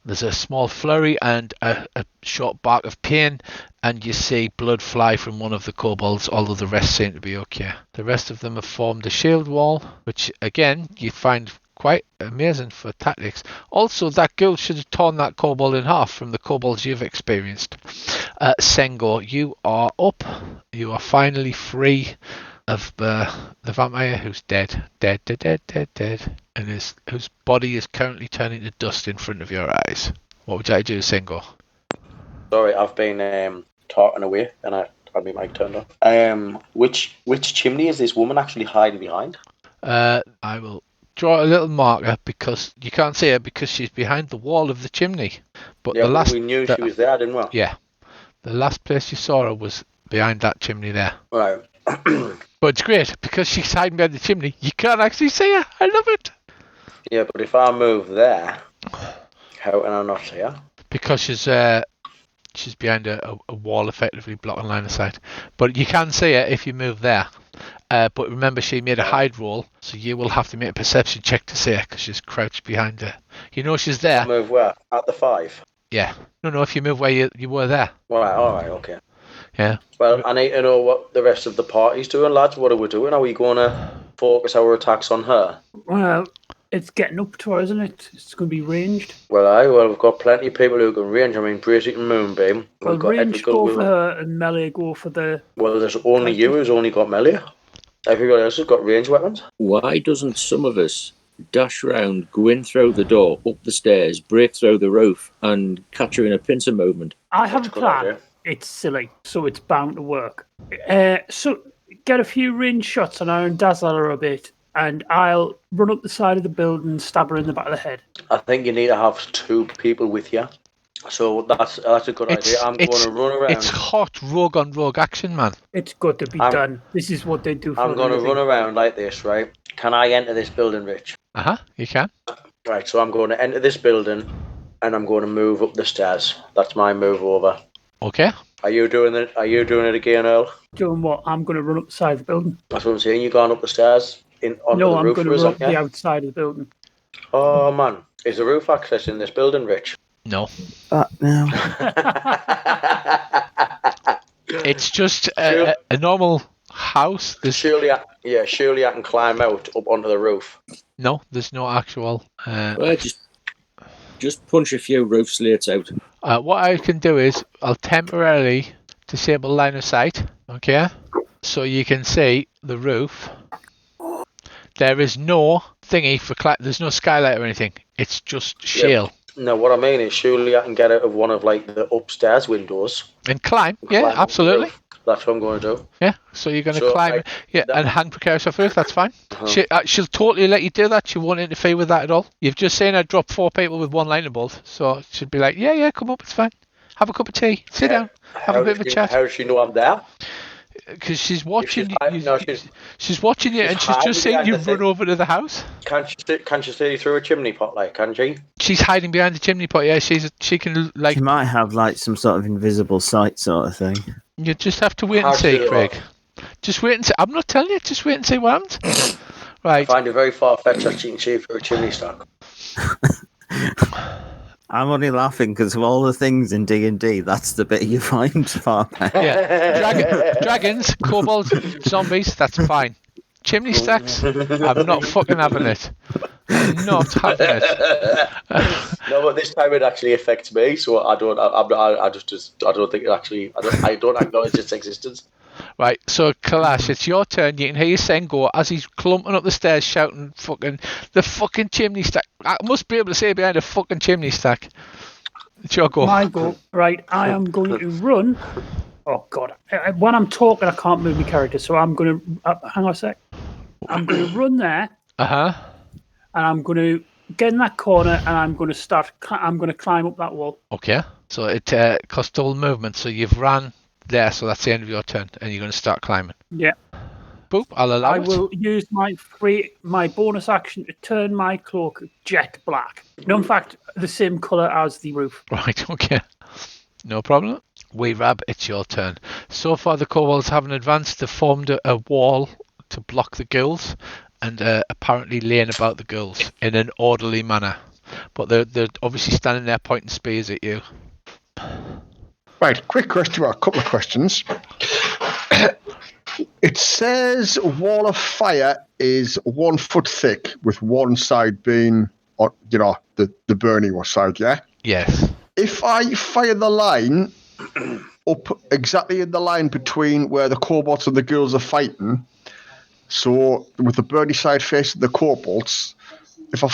There's a small flurry and a short bark of pain, and you see blood fly from one of the kobolds, although the rest seem to be okay. The rest of them have formed a shield wall, which again you find quite amazing for tactics. Also, that ghoul should have torn that kobold in half from the kobolds you've experienced. Sengo, you are up. You are finally free of the vampire who's dead, and whose body is currently turning to dust in front of your eyes. What would you like to do, Sengo? Sorry, I've been talking away, and I had my mic turned off. Which chimney is this woman actually hiding behind? I will draw a little marker, because you can't see her because she's behind the wall of the chimney. But yeah, we knew she was there, didn't we? Yeah, the last place you saw her was behind that chimney there. Right. But it's great because she's hiding behind the chimney. You can't actually see her. I love it. Yeah, but if I move there, how can I not see her? Because she's behind a wall, effectively blocking line of sight. But you can see her if you move there. But remember, she made a hide roll, so you will have to make a perception check to see her because she's crouched behind her. You know she's there. Move where? At the 5? Yeah. No, if you move where you were there. Right, alright, okay. Yeah. Well, I need to know what the rest of the party's doing, lads. What are we doing? Are we going to focus our attacks on her? Well, it's getting up to her, isn't it? It's going to be ranged. Well, we've got plenty of people who can range. I mean, Brazic and Moonbeam. Well, range go for her and melee go for the... Well, there's only you who's only got melee. Everybody else has got range weapons. Why doesn't some of us dash round, go in through the door, up the stairs, break through the roof, and catch her in a pincer movement? I have a plan. Idea. It's silly, so it's bound to work. So get a few range shots on her and dazzle her a bit, and I'll run up the side of the building and stab her in the back of the head. I think you need to have 2 people with you. So that's a good idea. I'm going to run around. It's hot rogue on rogue action, man. It's got to be done. This is what they do for I'm going to run around like this, right? Can I enter this building, Rich? You can. Right, so I'm going to enter this building, and I'm going to move up the stairs. That's my move over. Okay. Are you doing it? Are you doing it again, Earl? Doing what? I'm going to run up the side of the building. That's what I'm saying. You going up the stairs onto No, the I'm roof? going to Or is run up that, the yeah? outside of the building. Oh man, is the roof access in this building, Rich? No. No. It's just a normal house. Surely I can climb out up onto the roof. No, there's no actual. Well, just punch a few roof slates out. What I can do is I'll temporarily disable line of sight. Okay, so you can see the roof. There is no thingy for there's no skylight or anything. It's just shale. No, what I mean is surely I can get out of one of like the upstairs windows And climb. Yeah, climb up the absolutely. roof. That's what I'm going to do. Yeah, so you're going to climb, like, and hang precarious off roof. That's fine. She'll totally let you do that. She won't interfere with that at all. You've just seen her drop 4 people with one lightning bolt, so she'd be like, yeah, come up, it's fine. Have a cup of tea, sit down, have a bit of a chat. How does she know I'm there? Because she's watching she's watching you, and she's hiding just seen behind you the run thing. over to the house. Can't you see through a chimney pot, like? Can she? She's hiding behind the chimney pot. Yeah, she can like. She might have like some sort of invisible sight sort of thing. You just have to wait and see, Craig. Just wait and see. I'm not telling you. Just wait and see what happens. Right. I find it very far-fetched that she can see through a chimney stack. I'm only laughing because of all the things in D&D, that's the bit you find far-fetched. Yeah, dragons, kobolds, zombies, that's fine. Chimney stacks, I'm not fucking having it. I'm not having it. No, but this time it actually affects me, so I don't think it actually. I don't acknowledge its existence. Right, so Kalash, it's your turn. You can hear Sen go as he's clumping up the stairs, shouting, the fucking chimney stack. I must be able to say behind a fucking chimney stack. It's your go. My go. Right, I am going to run. Oh God! When I'm talking, I can't move my character, so I'm going to hang on a sec. I'm going to run there. And I'm going to get in that corner, and I'm going to I'm going to climb up that wall. Okay. So it costs double movement. So you've ran there, so that's the end of your turn, and you're going to start climbing. Yeah. Boop. I'll allow it. I will use my bonus action to turn my cloak jet black. No, in fact, the same colour as the roof. Right. Okay. No problem. Weerab, it's your turn. So far, the kobolds haven't advanced. They've formed a wall to block the ghouls, and apparently laying about the ghouls in an orderly manner. But they're obviously standing there pointing spears at you. Right, quick question, well, a couple of questions. It says wall of fire is 1 foot thick, with one side being, the burning side, yeah? Yes. If I fire the line up exactly in the line between where the kobolds and the ghouls are fighting, so with the burning side facing the kobolds, if I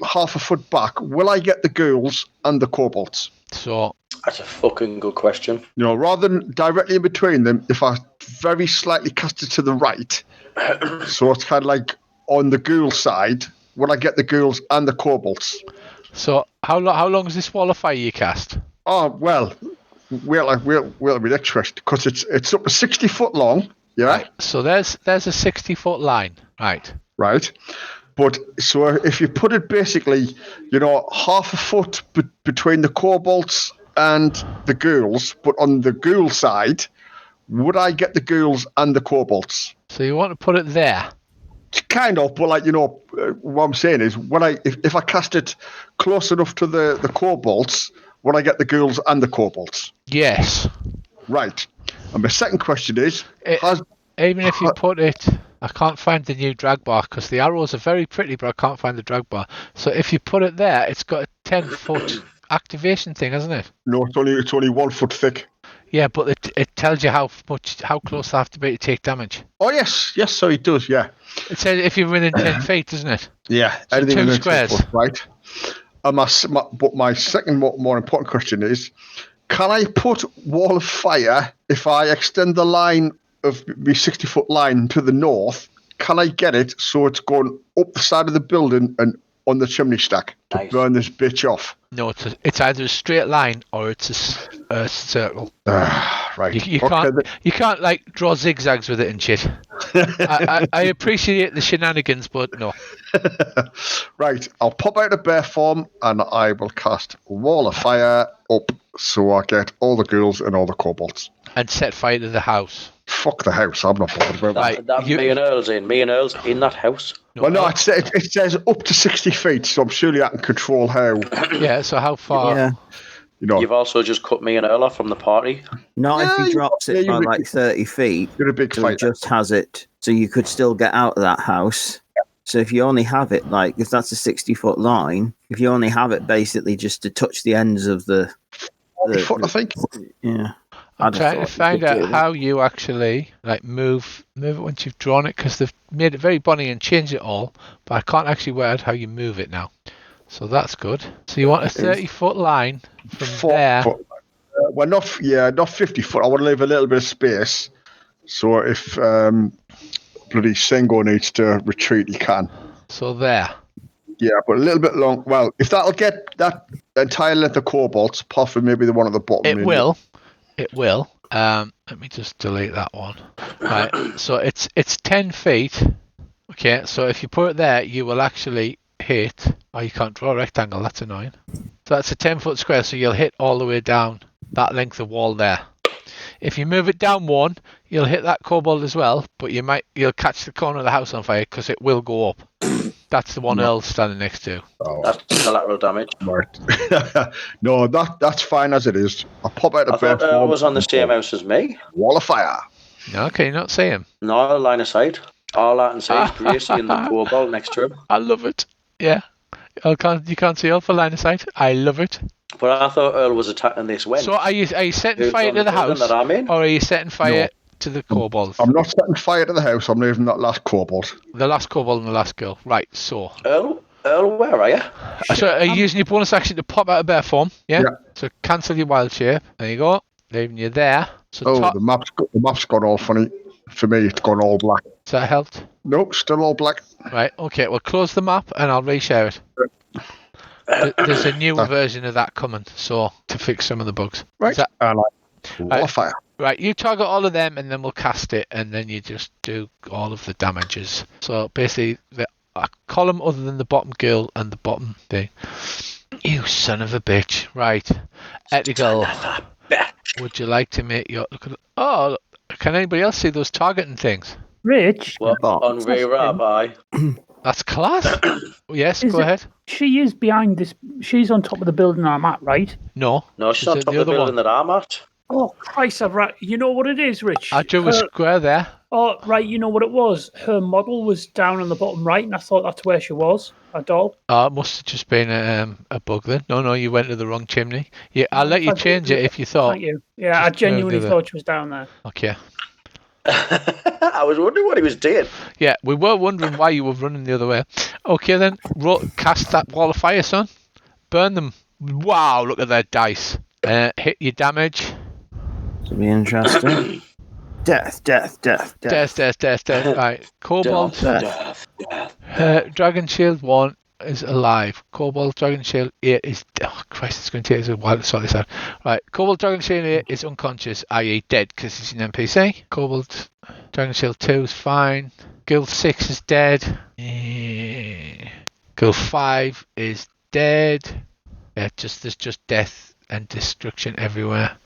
half a foot back, will I get the ghouls and the kobolds? So that's a fucking good question. Rather than directly in between them, if I very slightly cast it to the right, so it's kind of like on the ghoul side, will I get the ghouls and the kobolds? So how long is this wall of fire you cast? Oh well, we'll be interested because it's up to 60 foot long. Yeah. Right. So there's a 60-foot line. Right. Right. But so if you put it basically, half a foot between the kobolds and the ghouls, but on the ghoul side, would I get the ghouls and the kobolds? So you want to put it there? Kind of, but what I'm saying is, if I cast it close enough to the kobolds, would I get the ghouls and the kobolds? Yes. Right. And my second question is, even if you put it, I can't find the new drag bar because the arrows are very pretty, but I can't find the drag bar. So if you put it there, it's got a 10-foot activation thing, hasn't it? No, it's only 1 foot thick. Yeah, but it tells you how close they have to be to take damage. Oh yes, so it does. Yeah. It says if you're within 10 feet, doesn't it? Yeah. So 2 squares. Right. And my second more important question is, can I put wall of fire if I extend the line of the 60-foot line to the north? Can I get it so it's going up the side of the building and on the chimney stack to burn this bitch off? No, it's either a straight line or it's a circle. Right. You can't like draw zigzags with it and shit. I appreciate the shenanigans, but no. Right, I'll pop out of bear form and I will cast Wall of Fire up so I get all the ghouls and all the kobolds. And set fire to the house. Fuck the house, I'm not bothered about that. Right, That me and Earl's in that house. No, Well, no, it says up to 60 feet, so I'm surely I can control how. Yeah, so how far? Yeah. You know, You've also just cut me and Earl off from the party. Not if Yeah, he drops it by you're like 30 feet. you're a big So he fighter. just has it. So you could still get out of that house. So if you only have it, like, if that's a 60-foot line, if you only have it basically just to touch the ends of the 40 foot, I think. yeah. I'm I'd have trying to thought you find could do out that. how you actually like move it once you've drawn it, because they've made it very bonny and changed it all, but I can't actually work out how you move it now. So that's good. So you want a 30-foot line from 40 there. foot. Well, not 50 foot. I want to leave a little bit of space. So if bloody Sengo needs to retreat, he can. So there. Yeah, but a little bit long. Well, if that'll get that entire length of kobolds, apart from maybe the one at the bottom. It will. It will. Let me just delete that one. Right. So it's 10 feet. Okay. So if you put it there, you will actually hit. Oh, you can't draw a rectangle. That's annoying. So that's a 10-foot square. So you'll hit all the way down that length of wall there. If you move it down one, you'll hit that kobold as well, but you'll catch the corner of the house on fire because it will go up. That's the one Earl's standing next to. Oh, That's collateral damage. right. No, that's fine as it is. I'll pop out I of bed. thought Earl was on the same house as me. Wall of Fire. No, can you not see him? No, line of sight. All I can see is Gracie and the kobold next to him. I love it. Yeah. You can't see Earl for line of sight. I love it. But I thought Earl was attacking this when. So are you setting Who's fire on to the building house, that I'm in? or are you setting fire to the kobolds? I'm not setting fire to the house. I'm leaving that last kobold. The last kobold and the last girl. Right, so. Earl, where are you? So are you using your bonus action to pop out of bear form? Yeah? Yeah. So cancel your wild shape. There you go. Leaving you there. So Oh, the map's gone all funny. For me, it's gone all black. Has that helped? Nope, still all black. Right, okay. Well, close the map and I'll reshare it. There's a newer version of that coming, so to fix some of the bugs. Right. That- I like Wall of Fire. Right, you target all of them and then we'll cast it and then you just do all of the damages. So basically, a column other than the bottom girl and the bottom thing. You son of a bitch. Right. Ethical. Would you like to make your... Oh, can anybody else see those targeting things? Rich, What, Box. on Ray Rabbi? That's class. Yes, Is go it- ahead. she is behind this. She's on top of the building I'm at, right? No. No, she's on Is it top of the other building one? that I'm at. Oh, Christ, you know what it is, Rich? I drew a square there. Oh, right, you know what it was? Her model was down on the bottom right, and I thought that's where she was, a doll. Oh, it must have just been a bug then. No, you went to the wrong chimney. Yeah, I'll let you change it if you thought. Thank you. Yeah, I Just genuinely move the- thought she was down there. Okay. I was wondering what he was doing. Yeah, we were wondering why you were running the other way. Okay then, cast that wall of fire, son. Burn them. Wow, look at that dice. Hit your damage. It'll be interesting. Death. Death. Right, Kobold. Death. Dragon Shield 1 is alive. Kobold Dragon Shield 8 is... Oh, Christ, it's going to take us a while to sort this out. Right, Kobold Dragon Shield 8 is unconscious, i.e. dead, because he's an NPC. Kobold Dragon Shield 2 is fine. Guild 6 is dead. Guild 5 is dead. Yeah, there's just death and destruction everywhere.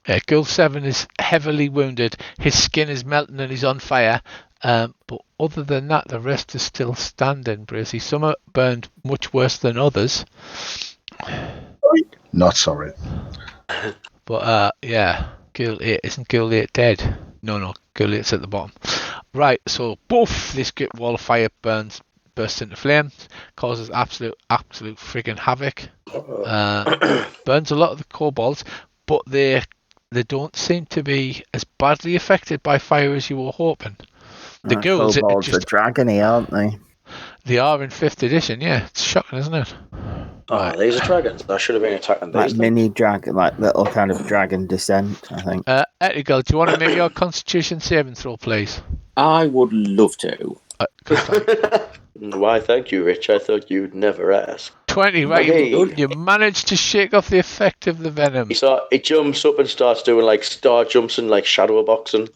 Yeah, Guild 7 is heavily wounded. His skin is melting and he's on fire. But other than that, the rest is still standing, Bracy. Some are burned much worse than others. Not sorry. But yeah, Guild 8 isn't Guild 8 dead? No, Guild 8's at the bottom. Right, so poof, this great wall of fire bursts into flames, causes absolute friggin' havoc. Burns a lot of the kobolds, but they don't seem to be as badly affected by fire as you were hoping. The ghouls, Kobolds are dragony, aren't they? they are in 5th edition. Yeah, it's shocking, isn't it? Oh, these are dragons. I should have been attacking Like these. mini dragon, like little kind of dragon descent, I think. Ethical, do you want to make your Constitution saving throw, please? I would love to. Why, thank you, Rich. I thought you'd never ask. 20, right? Okay. You managed to shake off the effect of the venom. It jumps up and starts doing like star jumps and like shadow boxing.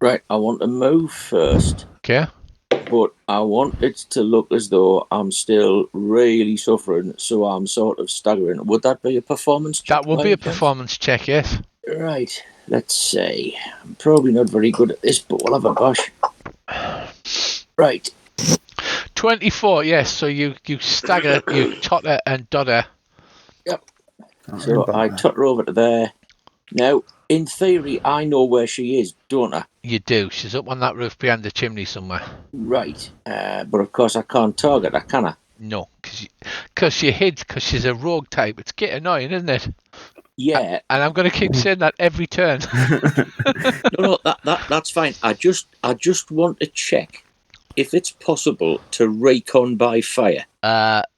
Right, I want to move first. Okay. But I want it to look as though I'm still really suffering, so I'm sort of staggering. Would that be a performance check? That would be a performance check, yes. Right, let's see. I'm probably not very good at this, but we'll have a bash. Right. 24, yes. So you stagger, you totter and dodder. Yep. So I totter over to there. Now, in theory, I know where she is, don't I? You do. She's up on that roof behind the chimney somewhere. Right. But of course I can't target her, can I? No, because she hid, because she's a rogue type. It's getting annoying, isn't it? Yeah. And I'm going to keep saying that every turn. No, that's fine. I just want to check if it's possible to recon by fire.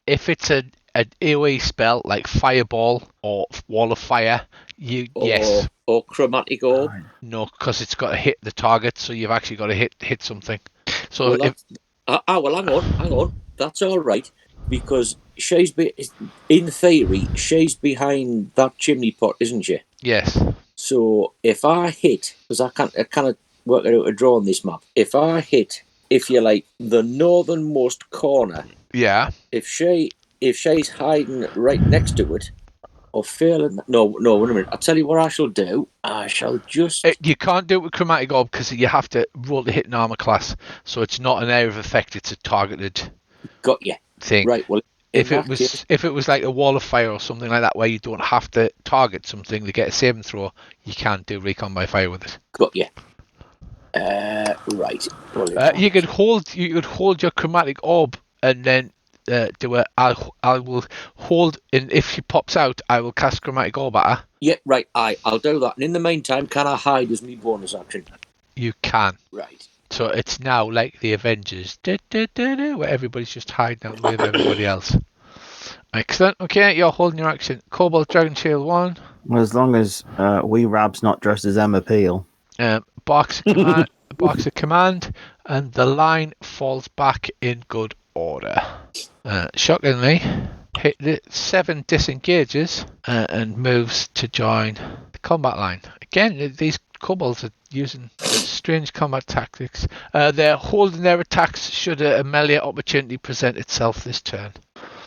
If it's an AoE spell like Fireball or Wall of Fire, yes. Or Chromatic Orb. No, because it's got to hit the target, so you've actually got to hit something. So well, hang on. That's all right, because in theory, she's behind that chimney pot, isn't she? Yes. So if I hit, because I can't work out a draw on this map. If I hit, if you like, the northernmost corner. Yeah. If she's hiding right next to it, or failing. No, wait a minute. I'll tell you what I shall do. I shall just. You can't do it with Chromatic Orb because you have to roll to hit an armor class. So it's not an area of effect. It's a targeted. Got you. Thing. Right. Well, if it was like a Wall of Fire or something like that, where you don't have to target something to get a saving throw, you can't do recon by fire with it. Got you. Right. You could hold your Chromatic Orb and then do it. I will hold, and if she pops out, I will cast Chromatic Orb at her. Yeah, right. I'll do that. And in the meantime, can I hide as my bonus action? You can. Right. So it's now like the Avengers, where everybody's just hiding out the way of everybody else. Excellent. Okay, you're holding your action. Cobalt Dragon Shield 1. Well, as long as Wee Rab's not dressed as Emma Peel. Barks a command, and the line falls back in good order. Shockingly, hit the 7 disengages and moves to join the combat line. Again, these kobolds are using strange combat tactics. They're holding their attacks should a melee opportunity present itself this turn.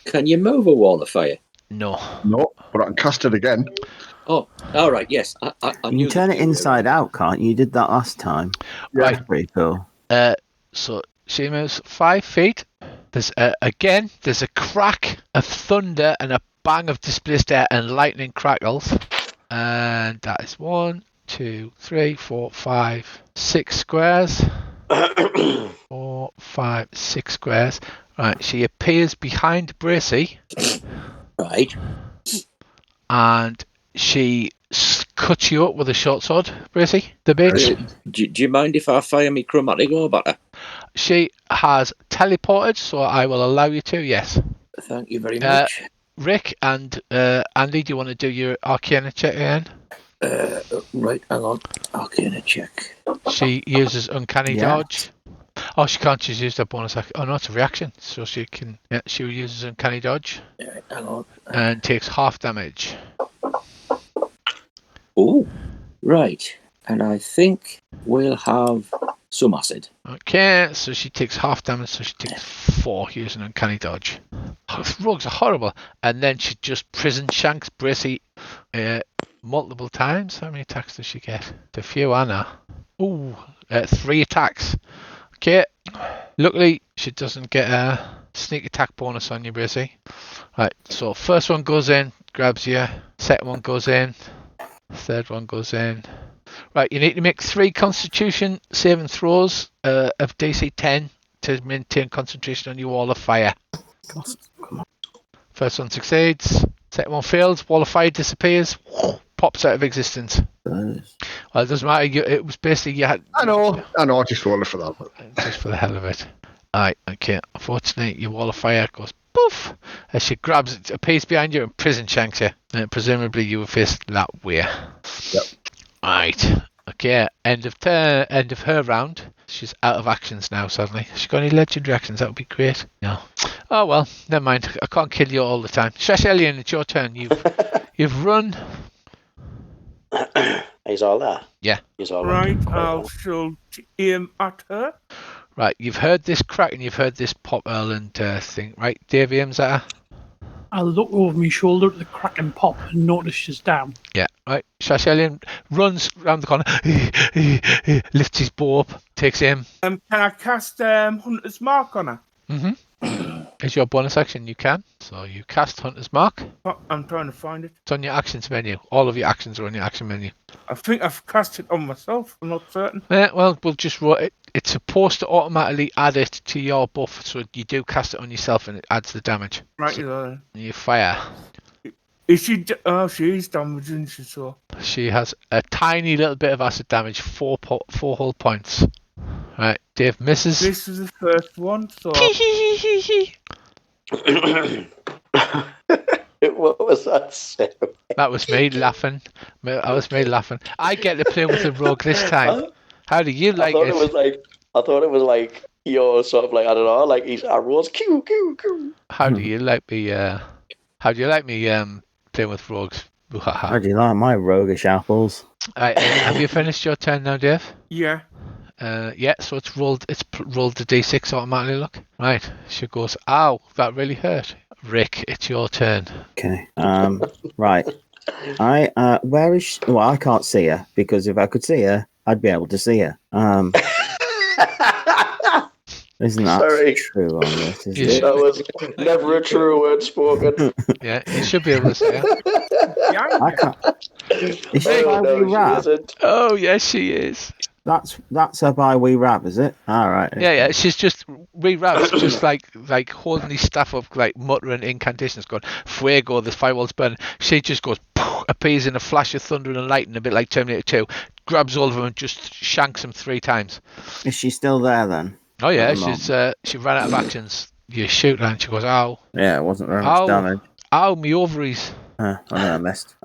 Can you move a Wall of Fire? No, but I can cast it again. Oh, all right. Yes, I you can turn it inside out, can't you? You did that last time. Right. That's pretty cool. So she moves 5 feet. There's a crack of thunder and a bang of displaced air and lightning crackles, and that is 1, 2, 3, 4, 5, 6 squares. 4, 5, 6 squares. Right, she appears behind Bracy. Right. And she cuts you up with a short sword, Bracy, the bitch. Do you mind if I fire me Chromatic Orb at her? She has teleported, so I will allow you to, yes. Thank you very much. Rick and Andy, do you want to do your Arcana check again? Right, hang on. Arcana check. She uses Uncanny Dodge. Oh, she can't just use that bonus action. Oh, no, it's a reaction. So she can. Yeah, she uses Uncanny Dodge. Right, hang on. And takes half damage. Oh, right. And I think we'll have some acid. Okay, so she takes half damage, so she takes 4 using Uncanny Dodge. Oh, rogues are horrible. And then she just prison shanks Bracy multiple times. How many attacks does she get? A few, Anna. Ooh, 3 attacks. Okay, luckily she doesn't get a sneak attack bonus on you, Bracy. Right, so first one goes in, grabs you. Second one goes in. Third one goes in. Right, you need to make 3 Constitution saving throws of DC 10 to maintain concentration on your Wall of Fire. First one succeeds. Second one fails. Wall of Fire disappears. Pops out of existence. Well, it doesn't matter. It was basically you had. I know. I just rolled for that. Just for the hell of it. Alright, okay. Unfortunately, your Wall of Fire goes poof as she grabs it, appears behind you, and prison shanks you. And presumably, you were faced that way. Yep. Right. Okay. End of her round. She's out of actions now. Suddenly, has she got any legendary actions? That would be great. No. Oh well. Never mind. I can't kill you all the time. Shashelian, it's your turn. You've run. He's all there. Yeah. He's all Right, quite I'll well. still aim at her. Right, you've heard this crack and you've heard this pop Erland thing, right? Dave aims at her. I'll look over my shoulder at the crack and pop and notice she's down. Yeah, right. Shashelian runs round the corner, lifts his bow up, takes aim. Can I cast Hunter's Mark on her? As your bonus action, you can. So you cast Hunter's Mark. Oh, I'm trying to find it. It's on your actions menu. All of your actions are on your action menu. I think I've cast it on myself. I'm not certain. Well, we'll just roll it. It's supposed to automatically add it to your buff, so you do cast it on yourself and it adds the damage. Right, So you fire. is she? She is damaged, isn't she? So She has a tiny little bit of acid damage, 4 whole points. Right, Dave misses. this is the first one. So What was that sound? That was me laughing. I get to play with the rogue this time. How do you like it? I thought it was like you're sort of like, I don't know, like his arrows. Cue. How do you like me? How do you like me playing with rogues? How do you like my roguish apples? Right, have you finished your turn now, Dave? yeah, Yeah. So it's rolled. It's rolled the d6 automatically. Look. Right. She goes. Ow, that really hurt. Rick, it's your turn. Okay. Right. Where is she? Well, I can't see her because if I could see her, I'd be able to see her. Isn't that true on this? Is it? That was never a true word spoken. Yeah, you should be able to see her. I can't. Is she by Wee Rab? Oh yes, she is. That's her by Wee Rab, is it? All right. Yeah. She's just Rab's just like holding his staff up, like muttering incantations, going "Fuego!" The firewall's burning. She just goes, poof, appears in a flash of thunder and lightning, a bit like Terminator 2. Grabs all of them and just shanks them 3 times. Is she still there then? Oh yeah, she ran out of actions. You shoot her and she goes, "Ow!" Yeah, it wasn't very much damage. Ow, me ovaries. I know I missed.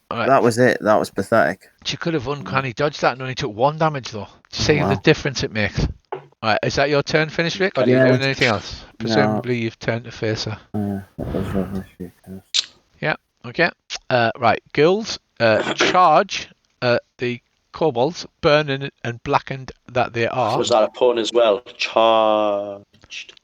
That was it. That was pathetic. She could have uncanny dodged that and only took 1 damage though. Do you see the difference it makes? Alright, is that your turn finished, Rick? Or are you doing anything else? Presumably you've turned to face her. Yeah, okay. Right, girls, charge the kobolds, burning and blackened that they are. Was that a pun as well?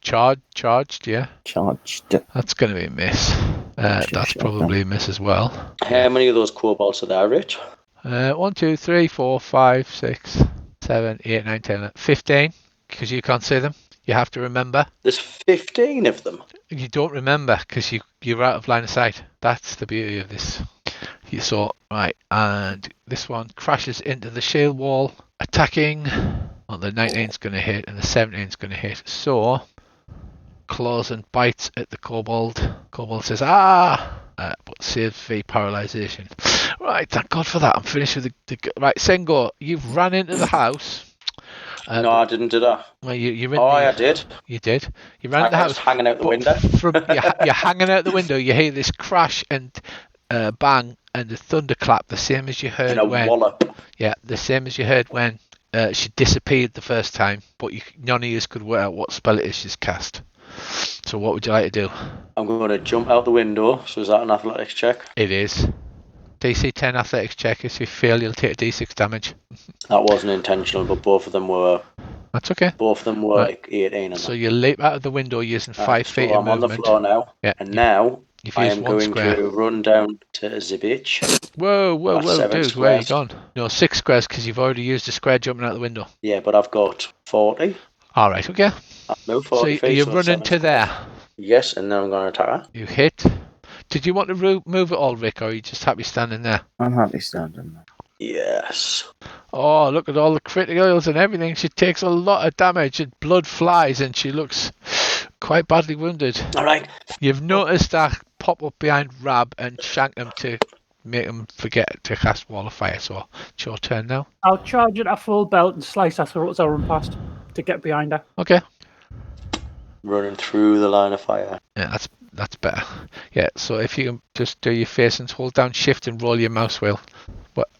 Charged, yeah. Charged. That's going to be a miss. That's probably a miss as well. How many of those kobolds are there, Rich? 1, 2, 3, 4, 5, 6, 7, 8, 9, 10, 15. Because you can't see them. You have to remember. There's 15 of them. You don't remember because you're out of line of sight. That's the beauty of this. You saw, right, and this one crashes into the shield wall, attacking. Well, the 19's going to hit and the 17's going to hit. So, claws and bites at the kobold. Kobold says, but saves v paralyzation. Right, thank God for that. I'm finished with the right, Sengo, you've ran into the house. No, I didn't do that. Well, you're in I did. You did. You ran into the house. Hanging out the window. You're hanging out the window. You hear this crash and bang and the thunderclap, the same as you heard when. Wallop. Yeah, the same as you heard when she disappeared the first time. But none of you could work out what spell it is she's cast. So what would you like to do? I'm going to jump out the window. So is that an athletics check? It is. DC 10 athletics check. If you fail, you'll take a D6 damage. That wasn't intentional, but both of them were. That's okay. Both of them were like 18. So you leap out of the window using 5 feet of movement. I'm on the floor now. Yeah. And now I am going to run down to the beach. Whoa, dude, where are you gone? No, 6 squares because you've already used a square jumping out the window. Yeah, but I've got 40. All right, okay. No 40 so you're running to there. Yes, and then I'm going to attack her. You hit. Did you want to move at all, Rick, or are you just happy standing there? I'm happy standing there. Yes. Oh, look at all the criticals and everything. She takes a lot of damage and blood flies and she looks quite badly wounded. All right. You've noticed that pop up behind Rab and shank him to make him forget to cast Wall of Fire. So it's your turn now. I'll charge at a full belt and slice her throat as I run past to get behind her. Okay. Running through the line of fire. Yeah, that's better. Yeah, so if you can just do your face and hold down shift and roll your mouse wheel.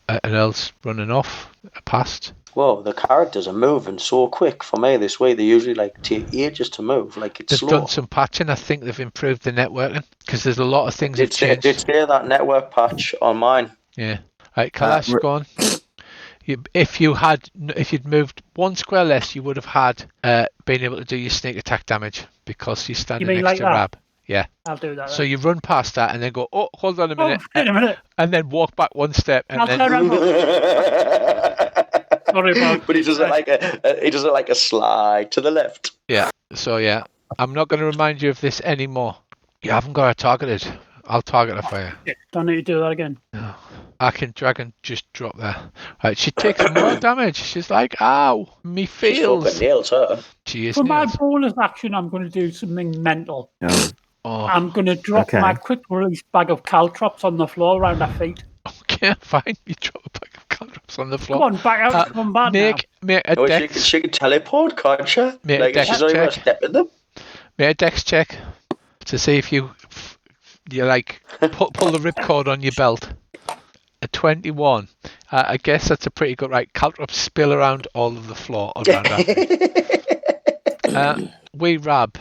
And else running off, past. Whoa, the characters are moving so quick for me this way. They usually take ages to move. Like it's slow. They've done some patching. I think they've improved the networking because there's a lot of things that changed. Did say that network patch on mine. Yeah. Right, Kalash, go on. If you'd moved 1 square less, you would have had been able to do your sneak attack damage because you're standing mean next like to that? Rab. Yeah. I'll do that. So you run past that and then go, oh, hold on a minute. Wait a minute. And then walk back 1 step. And I'll then turn around. Sorry, Bob. But he does it like a slide to the left. Yeah. So yeah, I'm not going to remind you of this anymore. You haven't got her targeted. I'll target her for you. Yeah, don't need to do that again. No. I can drag and just drop there. Right, she takes more damage. She's like, ow, me feels. She's fucking nails her. She is For my nails. bonus action, I'm going to do something mental. Oh, I'm going to drop my quick release bag of caltrops on the floor around her feet. okay, fine. You drop a bag of caltrops on the floor. Come on, back out of combat now. Make a dex. She can teleport, can't she? Make Like, a dex she's not even a check. step in them. Make a dex check to see if you like pull the ripcord on your belt. A 21. I guess that's a pretty good. Right, caltrops spill around all of the floor around that. We Rab.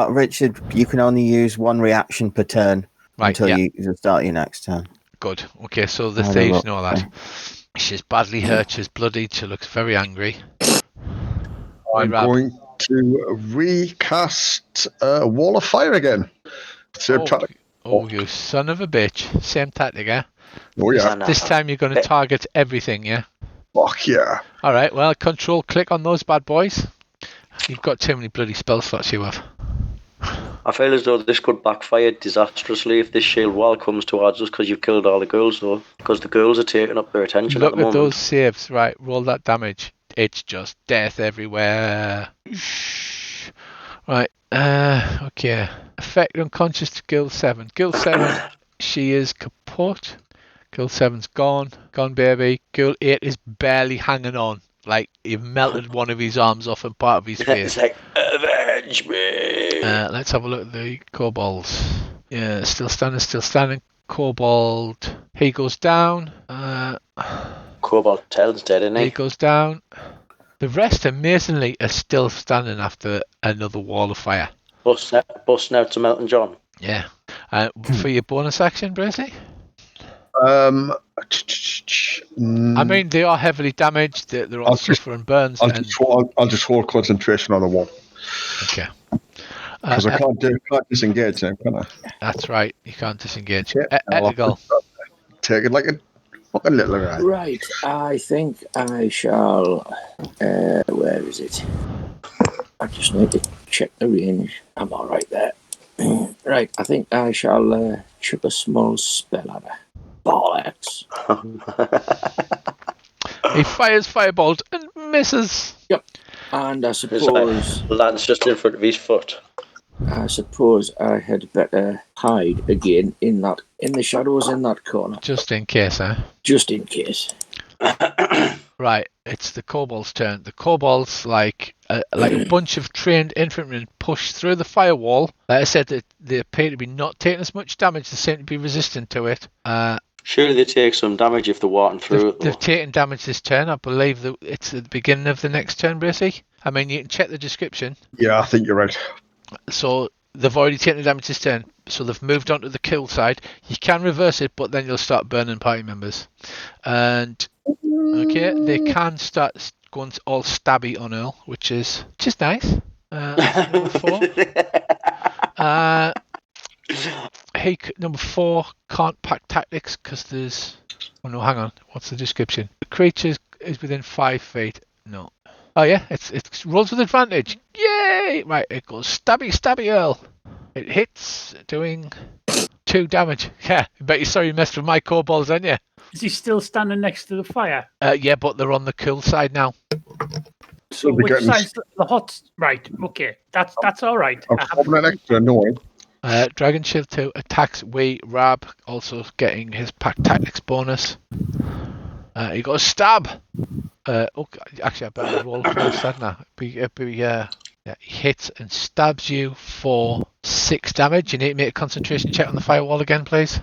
Richard, you can only use 1 reaction per turn until you start your next turn. Good. Okay, so the thieves know that. She's badly hurt. She's bloodied. She looks very angry. I'm going to recast Wall of Fire again. Same tactic. Oh, you son of a bitch. Same tactic, eh? Oh, yeah. This time you're going to target everything, yeah? Fuck yeah. All right, well, control click on those bad boys. You've got too many bloody spell slots, you have. I feel as though this could backfire disastrously if this shield wall comes towards us because you've killed all the girls, though. Because the girls are taking up their attention Look at the moment. those saves. Right, roll that damage. It's just death everywhere. Right, okay. Effect unconscious to Guild 7. Guild 7, she is kaput. Guild 7's gone. Gone, baby. Guild 8 is barely hanging on. Like, you've melted one of his arms off and part of his face. It's like, avenge me! Let's have a look at the kobolds. Yeah, still standing. Kobold. He goes down. Kobold Tail's dead, isn't He he? goes down. The rest, amazingly, are still standing after another wall of fire. Busting out to Melton John. Yeah. For your bonus action, Bracy? I I mean, they are heavily damaged. They're all suffering burns. I'll just hold concentration on the wall. Okay. Because I can't disengage now, can I? That's right. You can't disengage. Yeah, Ethical. Take it like a fucking little guy. Right, I think I shall. Where is it? I just need to check the range. I'm all right there. Right, I think I shall chuck a small spell at her. Bollocks. He fires firebolt and misses. Yep. And I suppose Lands just in front of his foot. I suppose I had better hide again in the shadows in that corner. Just in case, huh? Just in case. Right, it's the kobolds' turn. The kobolds, like a bunch of trained infantrymen, push through the firewall. Like I said, they appear to be not taking as much damage. They seem to be resistant to it. Surely they take some damage if they're walking through it, though. They've taken damage this turn. I believe that it's at the beginning of the next turn, Bracy. I mean, you can check the description. Yeah, I think you're right. So they've already taken the damage this turn. So they've moved on to the kill side. You can reverse it, but then you'll start burning party members. And okay, they can start going all stabby on Earl, which is nice. Number 4. Number 4 can't pack tactics because there's. Oh no, hang on. What's the description? The creature is within 5 feet. No. Oh yeah, it rolls with advantage. Yay! Right, it goes stabby Earl. It hits, doing 2 damage. Yeah, I bet you sorry you messed with my kobolds, didn't you? Is he still standing next to the fire? Yeah, but they're on the cool side now. So which side's the hot? Right, okay, that's all right. I'm stopping it next to annoying. Dragon Shield 2 attacks Rab, also getting his pack tactics bonus. He got a stab. Actually, I better roll first, hadn't I? He hits and stabs you for 6 damage. You need to make a concentration check on the firewall again, please.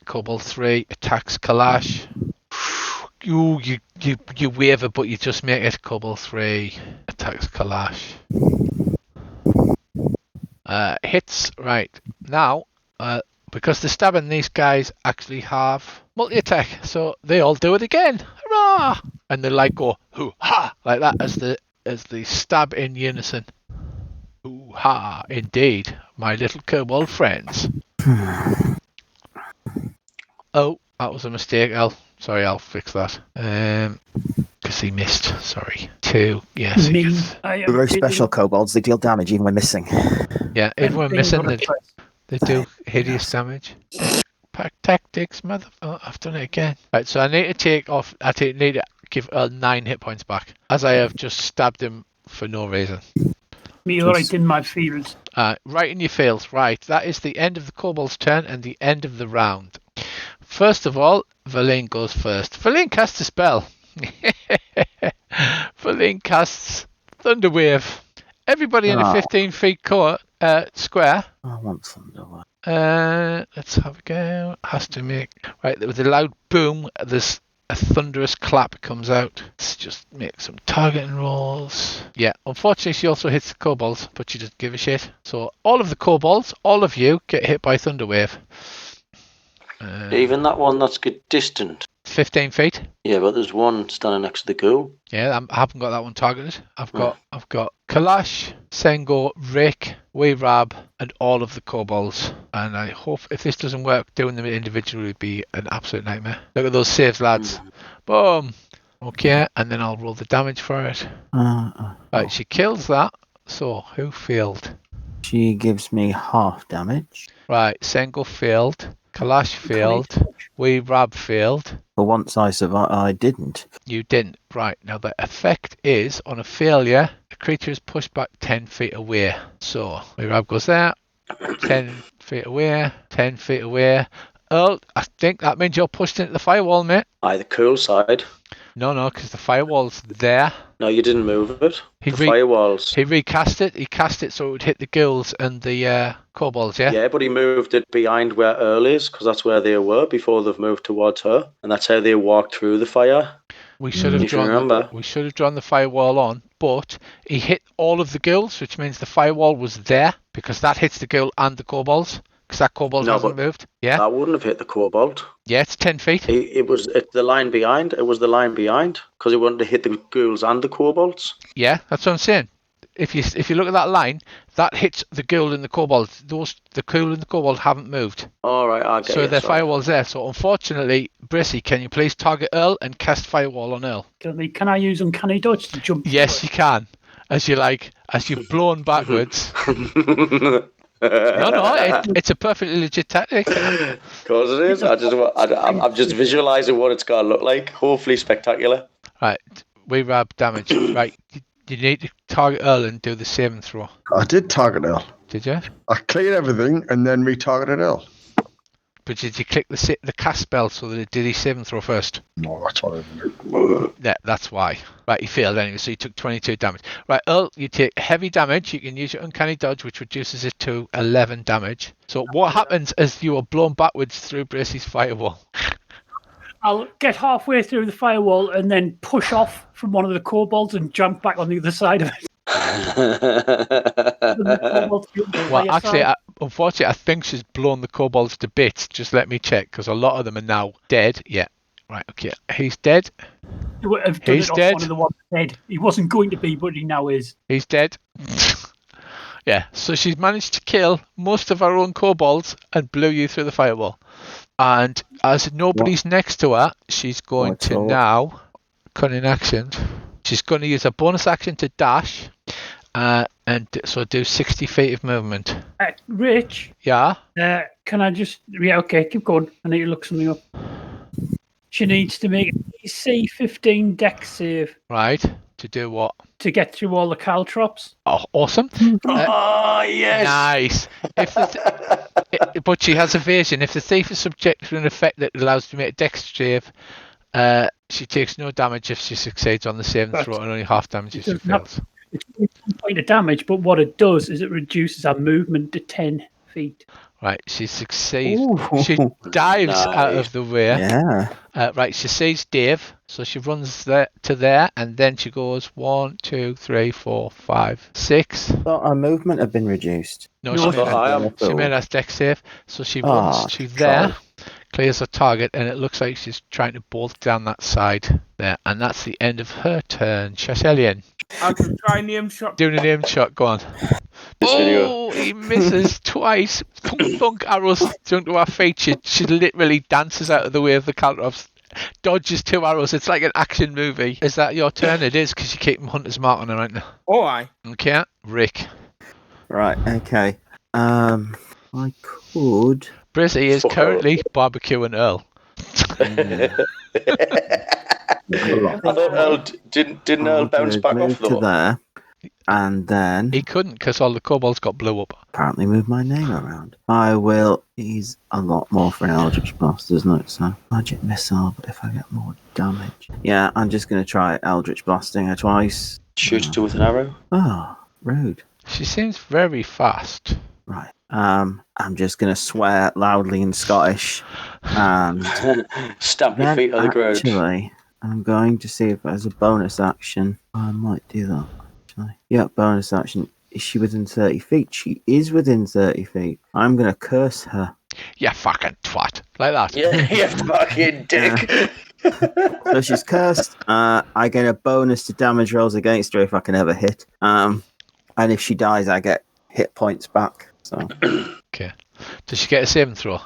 Kobold 3 attacks Kalash. You waver, but you just make it. Kobold 3 attacks Kalash. Hits right now. because the stabbing, these guys actually have multi-attack, so they all do it again. Hurrah! And they like go hoo ha like that as they stab in unison. Hoo ha! Indeed, my little kobold friends. Oh, that was a mistake. I'll fix that. Because he missed. Sorry. 2. Yes. They're very special kobolds. They deal damage even when missing. Yeah, even when missing, they do hideous damage. Pack tactics, mother. Oh, I've done it again. Right, so I need to take off. Need to give 9 hit points back, as I have just stabbed him for no reason. Me right in my fields. Right in your fields. Right, that is the end of the kobold's turn and the end of the round. First of all, Verlaine goes first. Verlaine casts a spell. Verlaine casts Thunderwave. Everybody in a 15 feet square. I want Thunderwave. Let's have a go. Has to make right with a loud boom. There's a thunderous clap comes out. Let's just make some targeting rolls. Yeah, unfortunately she also hits the kobolds, but she doesn't give a shit. So all of the kobolds, all of you get hit by Thunderwave. Even that one that's distant. 15 feet. Yeah, but there's one standing next to the ghoul. Yeah, I haven't got that one targeted. I've got Kalash, Sengo, Rick, Weerab, and all of the kobolds. And I hope if this doesn't work, doing them individually would be an absolute nightmare. Look at those saves, lads. Boom. Okay, and then I'll roll the damage for it. Right, she kills that. So who failed? She gives me half damage. Right, Sengo failed. Kalash failed. Weerab failed. For once I didn't. You didn't. Right. Now the effect is, on a failure, the creature is pushed back 10 feet away. So, Weerab goes there. 10 feet away. 10 feet away. Oh, I think that means you're pushed into the firewall, mate. Aye, the cool side. No, because the firewall's there. No, you didn't move it. Firewalls. He recast it. He cast it so it would hit the ghouls and the kobolds, yeah? Yeah, but he moved it behind where Earl is, because that's where they were before they've moved towards her. And that's how they walked through the fire. We should have drawn the firewall on, but he hit all of the ghouls, which means the firewall was there, because that hits the ghoul and the kobolds. Because that kobold hasn't moved. Yeah. That wouldn't have hit the kobold. Yeah, it's 10 feet. It's the line behind. It was the line behind because it wanted to hit the ghouls and the kobolds. Yeah, that's what I'm saying. If you look at that line, that hits the ghoul and the kobold. The ghoul and the kobold haven't moved. All right, I get it. So their firewall's there. So unfortunately, Brissy, can you please target Earl and cast firewall on Earl? Can I use uncanny dodge to jump? Yes, you can. As you've blown backwards. No, it's a perfectly legit tactic. Of course it is. I'm just visualising what it's got to look like. Hopefully spectacular. Right, Weerab damage. Right, you need to target Earl and do the saving throw. I did target Earl. Did you? I cleared everything and then retargeted Earl. But did you click the cast spell so that it did his saving throw first? No, that's what I didn't do. Yeah, that's why. Right, he failed anyway, so he took 22 damage. Right, Earl, you take heavy damage. You can use your uncanny dodge, which reduces it to 11 damage. So what happens is you are blown backwards through Bracy's firewall. I'll get halfway through the firewall and then push off from one of the kobolds and jump back on the other side of it. Well, actually, unfortunately, I think she's blown the kobolds to bits. Just let me check, because a lot of them are now dead. Yeah. Right, okay. He's dead. He's dead. One of the ones dead. He wasn't going to be, but he now is. He's dead. Yeah, so she's managed to kill most of her own kobolds and blew you through the firewall. And as nobody's next to her, she's going to now, cunning action, she's going to use a bonus action to dash, and so do 60 feet of movement. Rich? Yeah? Can I just... Yeah, okay, keep going. I need to look something up. She needs to make a C15 dex save. Right. To do what? To get through all the caltrops. Oh, awesome. Oh, yes. Nice. But she has evasion. If the thief is subject to an effect that allows her to make a dex save, she takes no damage if she succeeds on the saving throw and only half damage if she fails. It's 1 point of damage, but what it does is it reduces our movement to 10 feet. Right, she succeeds. Ooh. She dives out Nice. of the way. Yeah. Right, she sees Dave, so she runs there to there, and then she goes 1, 2, 3, 4, 5, 6. Thought our movement had been reduced. No, No, she made a deck save, so she runs to try. there, clears her target, and it looks like she's trying to bolt down that side there, and that's the end of her turn. Shashelian, I could try name shot. doing a name shot, go on. This Oh, he misses twice. Thunk, thunk, arrows jump to her feet. She literally dances out of the way of the counter-ups, dodges 2 arrows. It's like an action movie. Is that your turn? It is, because you keep Hunter's Mark on her right now. Oh, aye. Okay, Rick. Right, okay. I could. Brizzy is Fuck currently barbecuing Earl. I thought Earl didn't Earl bounce back move off to though. there, and then He couldn't because all the kobolds got blew up. apparently move my name around. I will. He's a lot more for an Eldritch Blast, isn't it? So magic missile, but if I get more damage, yeah, I'm just gonna try Eldritch Blasting her twice. Shoot her with an arrow. Oh, rude. She seems very fast. Right. I'm just gonna swear loudly in Scottish, and Stamp your then feet on the ground. actually, I'm going to see if as a bonus action, I might do that. Actually, yeah, bonus action. Is she within 30 feet? She is within 30 feet. I'm gonna curse her. You fucking twat. Like that. Yeah, you fucking dick. So she's cursed. I get a bonus to damage rolls against her if I can ever hit. And if she dies, I get hit points back. So Okay. Does she get a saving throw?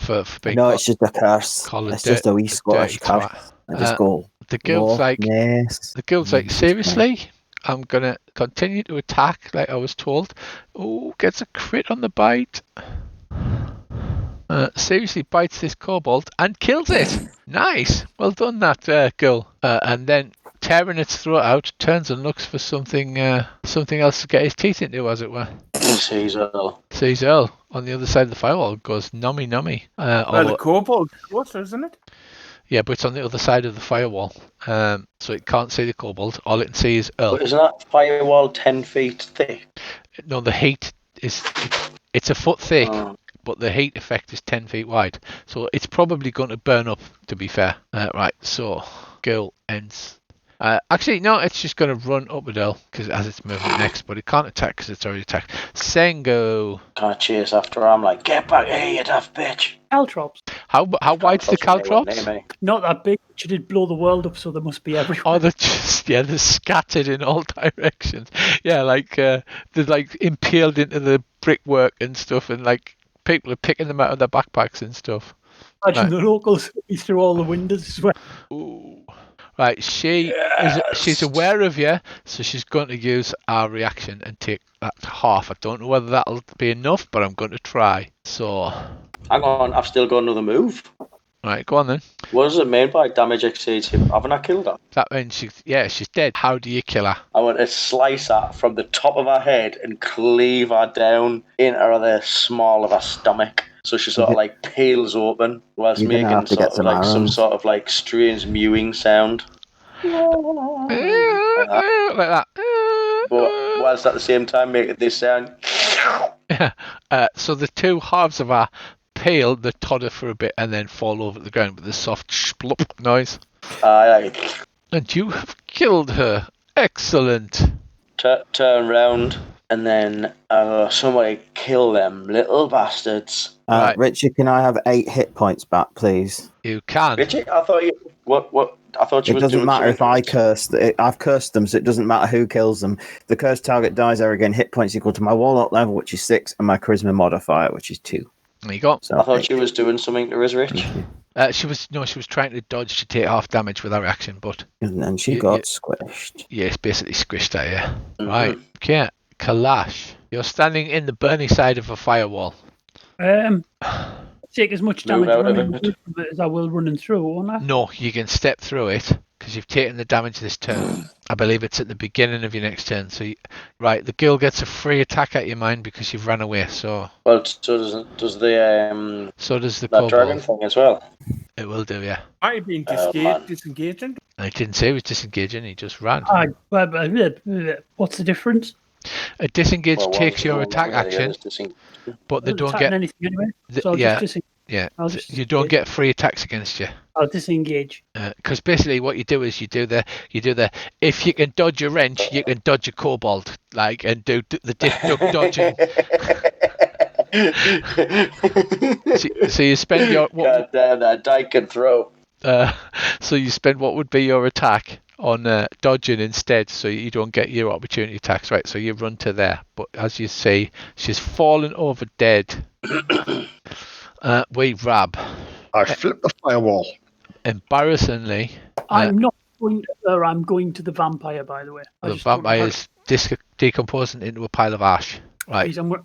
For being no, it's just a curse. call it It's just a wee Scottish dirty curse. twat. I just go. The guild's like, yes. the guild's like, seriously? I'm gonna continue to attack like I was told. Oh, gets a crit on the bite. Seriously bites this kobold and kills it. Nice. Well done, that girl. And then tearing its throat out, turns and looks for something else to get his teeth into, as it were. Sees Earl. Sees Earl on the other side of the firewall, goes nummy nummy. Well, the kobold closer, isn't it? Yeah, but it's on the other side of the firewall, so it can't see the kobold. All it can see is Earl. But isn't that firewall 10 feet thick? No, the heat is it's a foot thick, Oh. but the heat effect is 10 feet wide, so it's probably going to burn up. To be fair, right? So girl ends. Actually, no, it's just going to run up with Earl because as it's moving next, but it can't attack because it's already attacked. Sengo. Kind of chase after her. I'm like, get back here, you daft bitch. Caltrops. How wide's the caltrops? Not that big. She did blow the world up, so there must be everywhere. Oh, they're just they're scattered in all directions. Yeah, like they're like impaled into the brickwork and stuff, and like people are picking them out of their backpacks and stuff. Imagine the locals be through all the windows as well. Ooh. Right, she's aware of you, so she's going to use our reaction and take that half. I don't know whether that'll be enough, but I'm going to try. So, Hang on, I've still got another move. right, go on then. What does it mean by damage exceeds him? Haven't I killed her? That means she's dead. How do you kill her? I want to slice her from the top of her head and cleave her down into the small of her stomach. So she sort of like peels open whilst You're gonna making have to get some some arrows. sort of like strange mewing sound. Like that. But whilst at the same time making this sound. Yeah. So the two halves of her peel, they totter for a bit and then fall over the ground with a soft splop noise. And you have killed her. Excellent. Turn round and then somebody kill them little bastards. Right. Richard, can I have 8 hit points back, please? You can. Richard, I thought you. What? I thought you It was doesn't doing matter if I something. cursed. I've cursed them, so it doesn't matter who kills them. The cursed target dies there again. Hit points equal to my warlock level, which is 6, and my charisma modifier, which is 2. There you go. So I thought you was doing something to us, Rich. She was trying to dodge to take half damage with her action, but and then she got squished. yeah, it's basically squished at you. Mhm. Right. Okay. Kalash. You're standing in the burning side of a firewall. Take as much Move damage out of running it. through it as I will running through, won't I? No, you can step through it because you've taken the damage this turn. I believe it's at the beginning of your next turn. So, right, the girl gets a free attack at your mind because you've run away. So Well, so does the does the that dragon kobold. thing as well. It will do, yeah. Might have been man. disengaging. I didn't say he was disengaging. He just ran. What's the difference? A disengage Well, takes your one's attack going longer, the action, other's disengaged. but they don't attacking get. anything anyway. So I'll Yeah, just yeah. I'll just You don't get free attacks against you. I'll disengage. Because basically what you do is you do the if you can dodge a wrench, you can dodge a kobold, like, and do the duck dodging. So you spend your God damn, that die can throw. so you spend what would be your attack on dodging instead, so you don't get your opportunity attacks, right? So you run to there, but as you see, she's fallen over dead. We Rab. I flipped the firewall. Embarrassingly, I'm not going to her. I'm going to the vampire. By the way, the vampire is decomposing into a pile of ash. Right. Right.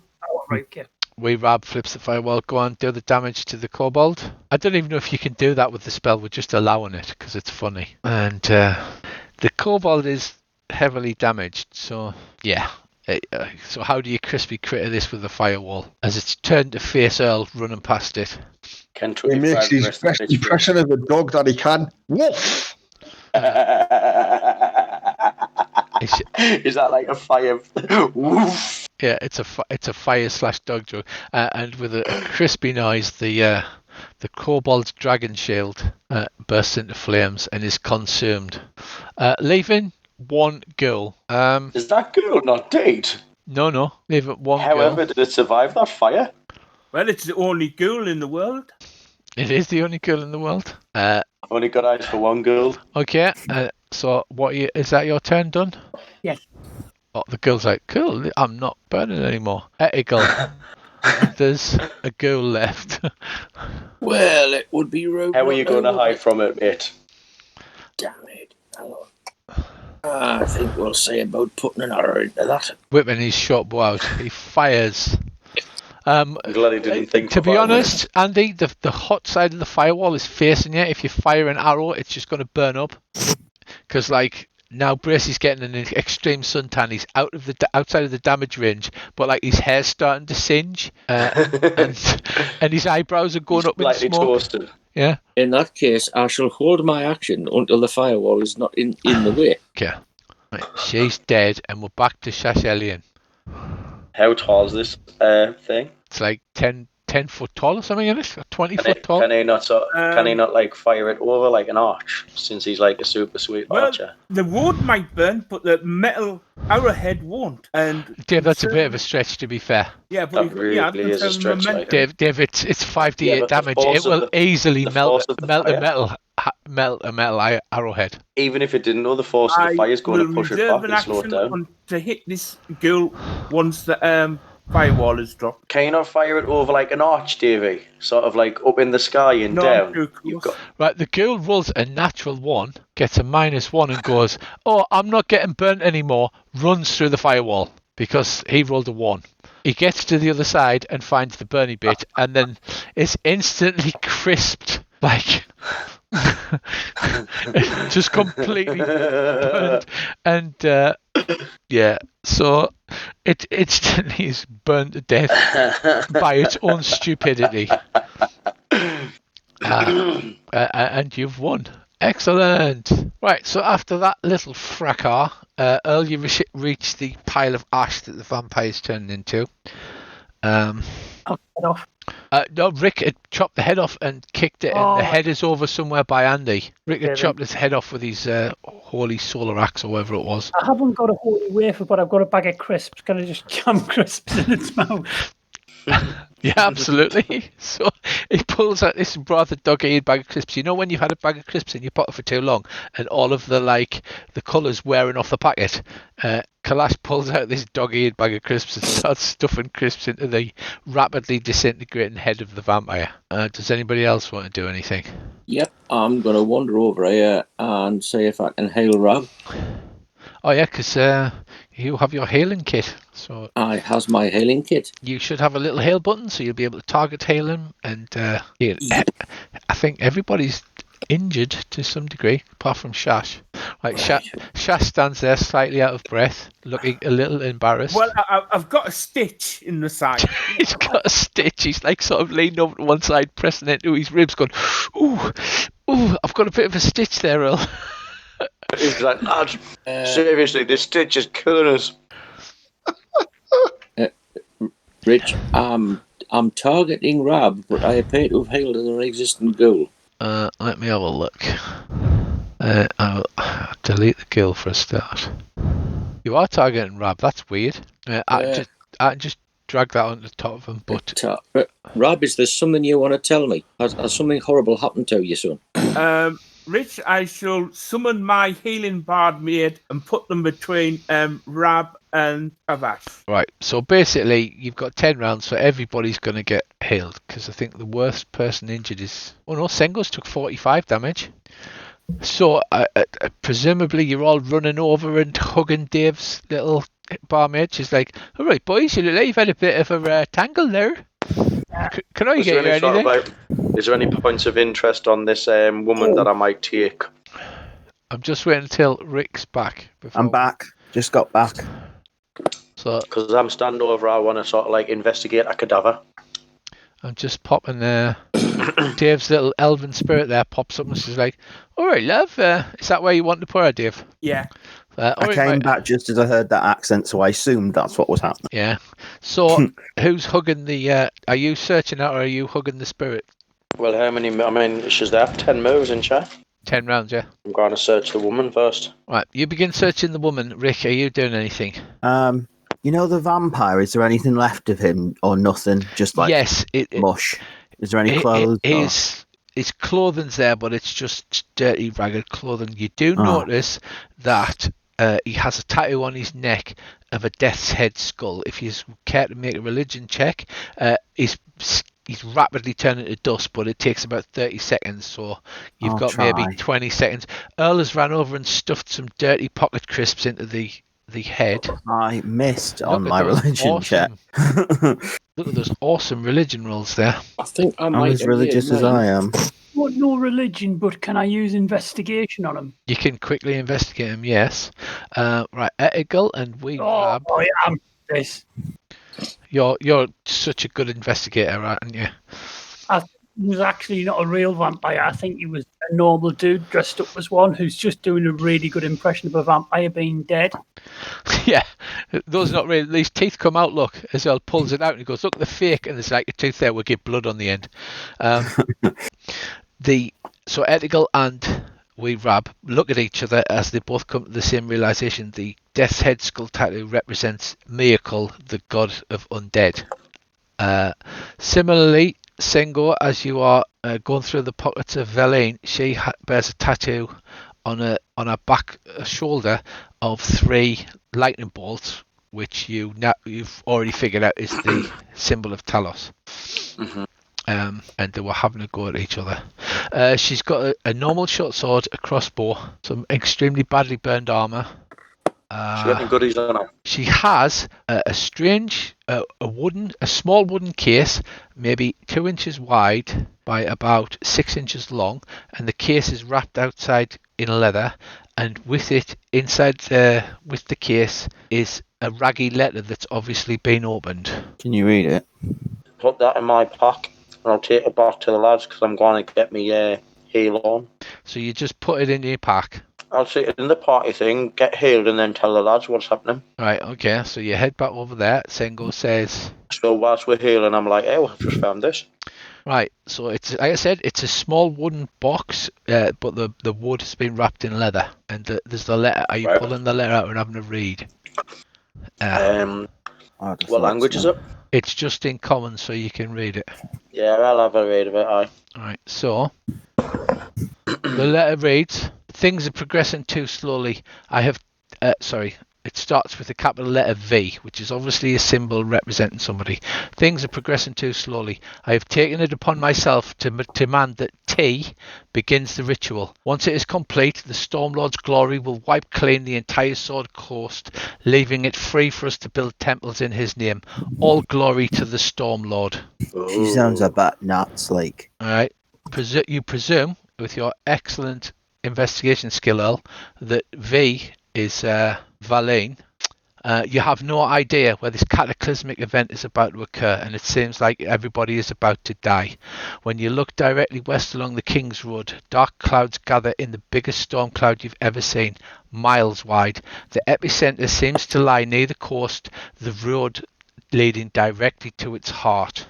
Okay. We Rab flips the firewall. Go on, do the damage to the kobold. I don't even know if you can do that with the spell. We're just allowing it because it's funny. And the kobold is heavily damaged. So yeah. So how do you crispy critter this with the firewall? As it's turned to face Earl running past it. He makes his best impression of the dog that he can. Woof! Is that like a fire? Woof! Yeah, it's a fire/dog joke, and with a crispy noise, the kobold's dragon shield bursts into flames and is consumed, leaving one girl. Is that girl not dead? No, leaving one girl. However, did it survive that fire? Well, it's the only girl in the world. It is the only girl in the world. I've only got eyes for one girl. Okay, so is that your turn done? Yes. Oh, the girl's like, cool, I'm not burning anymore. Ethical. There's a girl left. Well, it would be rude. How are you going to hide from it, mate? Damn it. I think we'll say about putting an arrow into that. Whipping his short bow out. He fires. I'm glad he didn't think. To be honest, Andy, the hot side of the firewall is facing you. If you fire an arrow, it's just going to burn up. Because, like, now Bracey's getting an extreme suntan. He's outside of the damage range, but like his hair's starting to singe, and his eyebrows are going up in smoke. Toasted. Yeah. In that case, I shall hold my action until the firewall is not in the way. Okay. Right, she's dead, and we're back to Shashelian. How tall is this thing? It's like 10 foot tall or something, isn't it? Or 20 foot tall? Can he not like fire it over like an arch, since he's like a super sweet archer? The wood might burn, but the metal arrowhead won't. And Dave, that's a bit of a stretch, to be fair. Yeah, but that really is a stretch. Like Dave, it's 5d8 damage. It will easily melt a metal arrowhead. Even if it didn't know the force of the fire is going to push it back and slow it down. To hit this girl once the firewall is dropped. Can you not fire it over like an arch, Davey? Sort of like up in the sky and down. Right, the girl rolls a natural 1, gets a -1 and goes, oh, I'm not getting burnt anymore, runs through the firewall because he rolled a 1. He gets to the other side and finds the burny bit, and then it's instantly crisped, like just completely burnt. And yeah, so it instantly is burnt to death by its own stupidity. And you've won. Excellent. Right, so after that little fracas, Earl, you reach the pile of ash that the vampire's turned into. I'll get off. No, Rick had chopped the head off and kicked it, and the head is over somewhere by Andy. Rick had chopped his head off with his holy solar axe or whatever it was. I haven't got a holy wafer, but I've got a bag of crisps. Can I just jam crisps in its mouth? Yeah, absolutely. So he pulls out this rather dog-eared bag of crisps. You know when you've had a bag of crisps in your pocket for too long and all of the colours wearing off the packet? Kalash pulls out this dog-eared bag of crisps and starts stuffing crisps into the rapidly disintegrating head of the vampire. Does anybody else want to do anything? Yep, I'm going to wander over here and see if I can hail Rab. Oh yeah, because you have your hailing kit. So I has my hailing kit. You should have a little hail button, so you'll be able to target hail him. And I think everybody's injured to some degree, apart from Shash. Right, Shash stands there slightly out of breath, looking a little embarrassed. Well, I've got a stitch in the side. He's got a stitch. He's like sort of leaning over to one side, pressing into his ribs, going, ooh, I've got a bit of a stitch there, Earl. He's like, lad, seriously, this stitch is killing us. Rich, I'm targeting Rab, but I appear to have healed an non-existent ghoul. Let me have a look. I'll delete the ghoul for a start. You are targeting Rab. That's weird. I can just drag that on the top of him. But Rab, is there something you want to tell me? Has something horrible happened to you, son? Rich, I shall summon my healing bard mate and put them between Rab and Avash. Right, so basically you've got 10 rounds, so everybody's going to get healed, because I think the worst person injured is... Oh no, Sengo's took 45 damage. So presumably you're all running over and hugging Dave's little barmaid. She's like, all right, boys, you look like you've had a bit of a tangle there. Can I get you anything? Is there any points of interest on this woman that I might take? I'm just waiting until Rick's back. I'm back. Just got back. So because I'm standover, I want to sort of like investigate a cadaver. I'm just popping Dave's little elven spirit there pops up and she's like, all right, love, is that where you want to put her, Dave? Yeah. I came back just as I heard that accent, so I assumed that's what was happening. Yeah. So who's hugging the... are you searching out or are you hugging the spirit? Well, how many... I mean, she's there 10 moves, isn't she? 10 rounds, yeah. I'm going to search the woman first. Right, you begin searching the woman. Rick, are you doing anything? You know the vampire, is there anything left of him or nothing? Just like yes, mush. Is there any clothes? His clothing's there, but it's just dirty, ragged clothing. You do notice that he has a tattoo on his neck of a death's head skull. If you care to make a religion check, he's rapidly turning to dust, but it takes about 30 seconds, so you've got maybe 20 seconds. Earl has ran over and stuffed some dirty pocket crisps into the head. I missed on my religion check. Look at those awesome religion rolls there. I think I'm as religious as I am. What, no religion, but can I use investigation on him? You can quickly investigate him, yes. Right, ethical and we grab. I am this. You're such a good investigator, aren't you? He was actually not a real vampire. I think he was a normal dude dressed up as one who's just doing a really good impression of a vampire being dead. Yeah, those not really. These teeth come out. Look, as well pulls it out and he goes, "Look, they're fake." And there's like a tooth there. We'll get blood on the end. So ethical and we Rab look at each other as they both come to the same realization. The death's head skull tattoo represents Miracle, the god of undead. Similarly, Sengo, as you are going through the pockets of Veline, she bears a tattoo on her back shoulder of 3 lightning bolts, which you've already figured out is the symbol of Talos. Mm-hmm. And they were having a go at each other. She's got a normal short sword, a crossbow, some extremely badly burned armor. She got any goodies on her? She has a strange, a small wooden case, maybe 2 inches wide by about 6 inches long, and the case is wrapped outside in leather. And with it, inside with the case, is a raggy letter that's obviously been opened. Can you read it? Put that in my pack, and I'll take it back to the lads because I'm going to get me heal on. So you just put it in your pack. I'll sit in the party thing, get healed, and then tell the lads what's happening. Right, okay, so you head back over there. Sengo says... So whilst we're healing, I'm like, I've just found this. Right, so it's, like I said, it's a small wooden box, but the wood has been wrapped in leather. And there's the letter. Are you pulling the letter out and having a read? What language is it? It's just in common, so you can read it. Yeah, I'll have a read of it, aye. Right, so... the letter reads... Things are progressing too slowly. It starts with a capital letter V, which is obviously a symbol representing somebody. Things are progressing too slowly. I have taken it upon myself to demand that T begins the ritual. Once it is complete, the Stormlord's glory will wipe clean the entire Sword Coast, leaving it free for us to build temples in his name. All glory to the Stormlord. She sounds a bit nuts, like. All right. You presume, with your excellent investigation skill, Earl, that V is Valine. You have no idea where this cataclysmic event is about to occur, and it seems like everybody is about to die. When you look directly west along the King's Road, dark clouds gather in the biggest storm cloud you've ever seen, miles wide. The epicenter seems to lie near the coast. The road leading directly to its heart.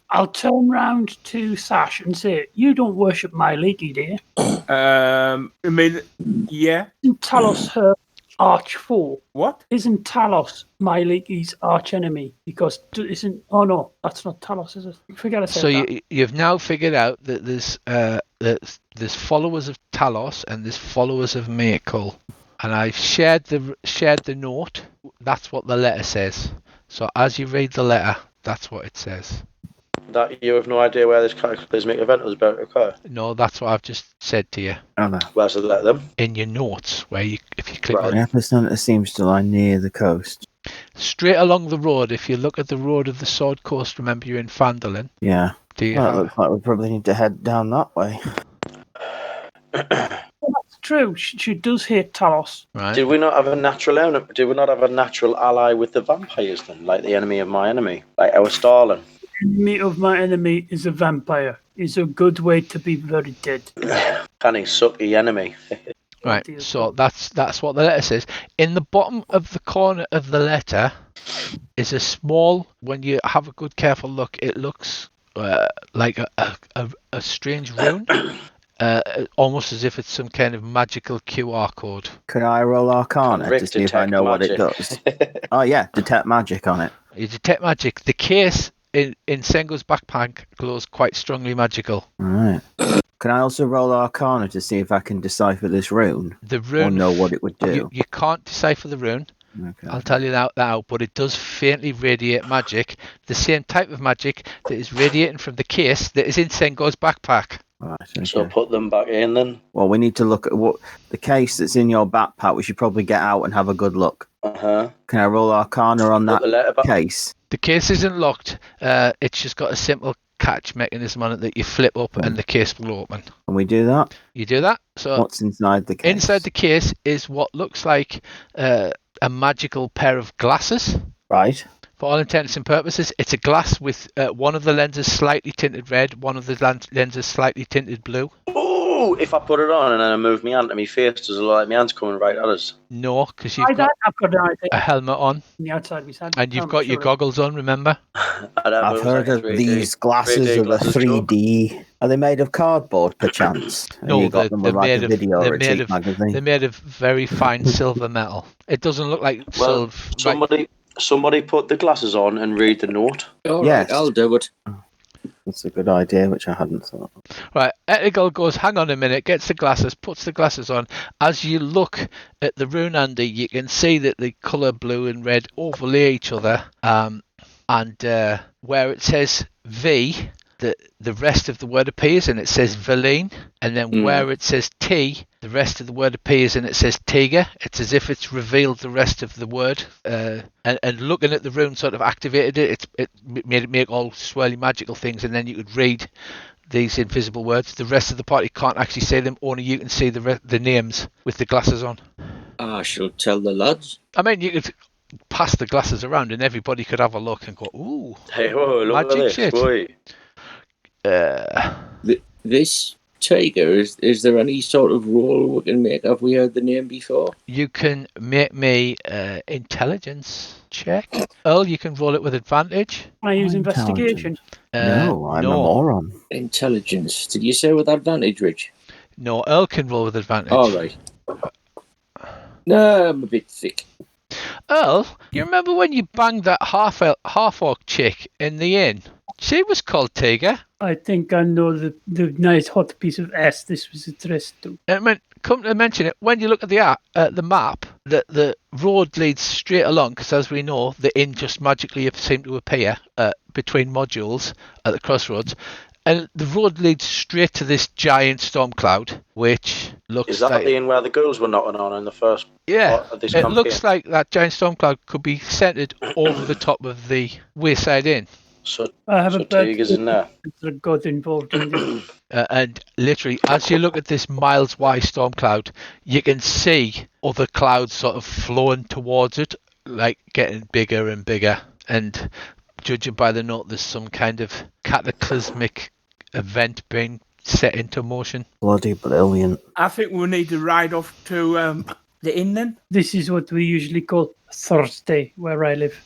I'll turn round to Sash and say, "You don't worship my leaky, do you? I mean, yeah. Isn't Talos her arch foe? What? Isn't Talos my leaky's arch enemy? Because isn't... Oh, no, that's not Talos, is it? Forget I said So that. you've now figured out that there's followers of Talos and there's followers of Miracle. And I've shared the note. That's what the letter says. So as you read the letter, that's what it says. That you have no idea where this cataclysmic event was about to occur? No, that's what I've just said to you. Oh, no. Where's the letter then? In your notes, where if you click Right. on The epicenter seems to lie near the coast. straight along the road, if you look at the road of the Sword Coast, remember you're in Phandolin. Yeah. Do you Well, it have... looks like we probably need to head down that way. That's true. She does hate Talos. Right. Did we not have a natural ally with the vampires then, like the enemy of my enemy, like our Stalin? Enemy of my enemy is a vampire. Is a good way to be very dead. Can he suck the enemy? Right, so that's what the letter says. In the bottom of the corner of the letter is a small, when you have a good careful look, it looks like a strange rune, almost as if it's some kind of magical QR code. Could I roll Arcana Rick to see if I detect know what it magic? does? Oh, yeah, detect magic on it. You detect magic. The case in Sengo's backpack glows quite strongly magical. All right. Can I also roll Arcana to see if I can decipher this rune? The rune, or know what it would do? You can't decipher the rune. Okay. I'll tell you that now, but it does faintly radiate magic, the same type of magic that is radiating from the case that is in Sengo's backpack. Right, okay. So put them back in then. Well, we need to look at what the case that's in your backpack. We should probably get out and have a good look. Uh-huh. Can I roll Arcana on Put the letter that back. case? The case isn't locked. It's just got a simple catch mechanism on it that you flip up and the case will open. Can we do that? You do that. So What's inside the case? inside the case is what looks like a magical pair of glasses. Right. For all intents and purposes, it's a glass with one of the lenses slightly tinted red, one of the lenses slightly tinted blue. Oh, if I put it on and then I move my hand to my face, does it look like my hand's coming right at us? No, because you've I've got got an idea a helmet on on the outside of his head. and you've got your goggles on, remember? I've heard of these glasses 3D of a glasses, 3D. Are they made of cardboard, perchance? No, you got them with like a video or a cheap magazine. they're made of very fine silver metal. It doesn't look like Well, silver. somebody put the glasses on and read the note. All Yes. right, I'll do it. That's a good idea, which I hadn't thought of. Right, Etigal goes, hang on a minute, gets the glasses, puts the glasses on. As you look at the rune, Andy, you can see that the colour blue and red overlay each other. And where it says V, the rest of the word appears and it says Valine. And then where it says T, the rest of the word appears and it says Tiger. It's as if it's revealed the rest of the word. And looking at the rune sort of activated it. It made it make all swirly magical things, and then you could read these invisible words. The rest of the party can't actually say them, only you can see the names with the glasses on. I shall tell the lads. I mean, you could pass the glasses around and everybody could have a look and go, ooh, Hey, whoa, look magic at this. shit. Boy. This tiger, is there any sort of role we can make? Have we heard the name before? You can make me intelligence check. Earl, you can roll it with advantage. Can I use Intelligence. investigation? No, I'm a moron. Intelligence. Did you say with advantage, Rich? No, Earl can roll with advantage. All right. No, I'm a bit thick. Earl, you remember when you banged that half-orc chick in the inn? She was called Tiger. I think I know the nice hot piece of ass this was addressed to. I mean, come to mention it, when you look at the map, the road leads straight along, because as we know, the inn just magically seemed to appear between modules at the crossroads. And the road leads straight to this giant storm cloud, which looks Is that like... the inn where the girls were knocking on in the first Yeah, part of this it campaign? looks like that giant storm cloud could be centered over the top of the Wayside Inn. So I have a bad Tigers in there. the god involved in this. And literally, as you look at this miles-wide storm cloud, you can see other clouds sort of flowing towards it, like getting bigger and bigger. And judging by the note, there's some kind of cataclysmic event being set into motion. Bloody brilliant. I think we need to ride off to the inn then. This is what we usually call Thursday, where I live.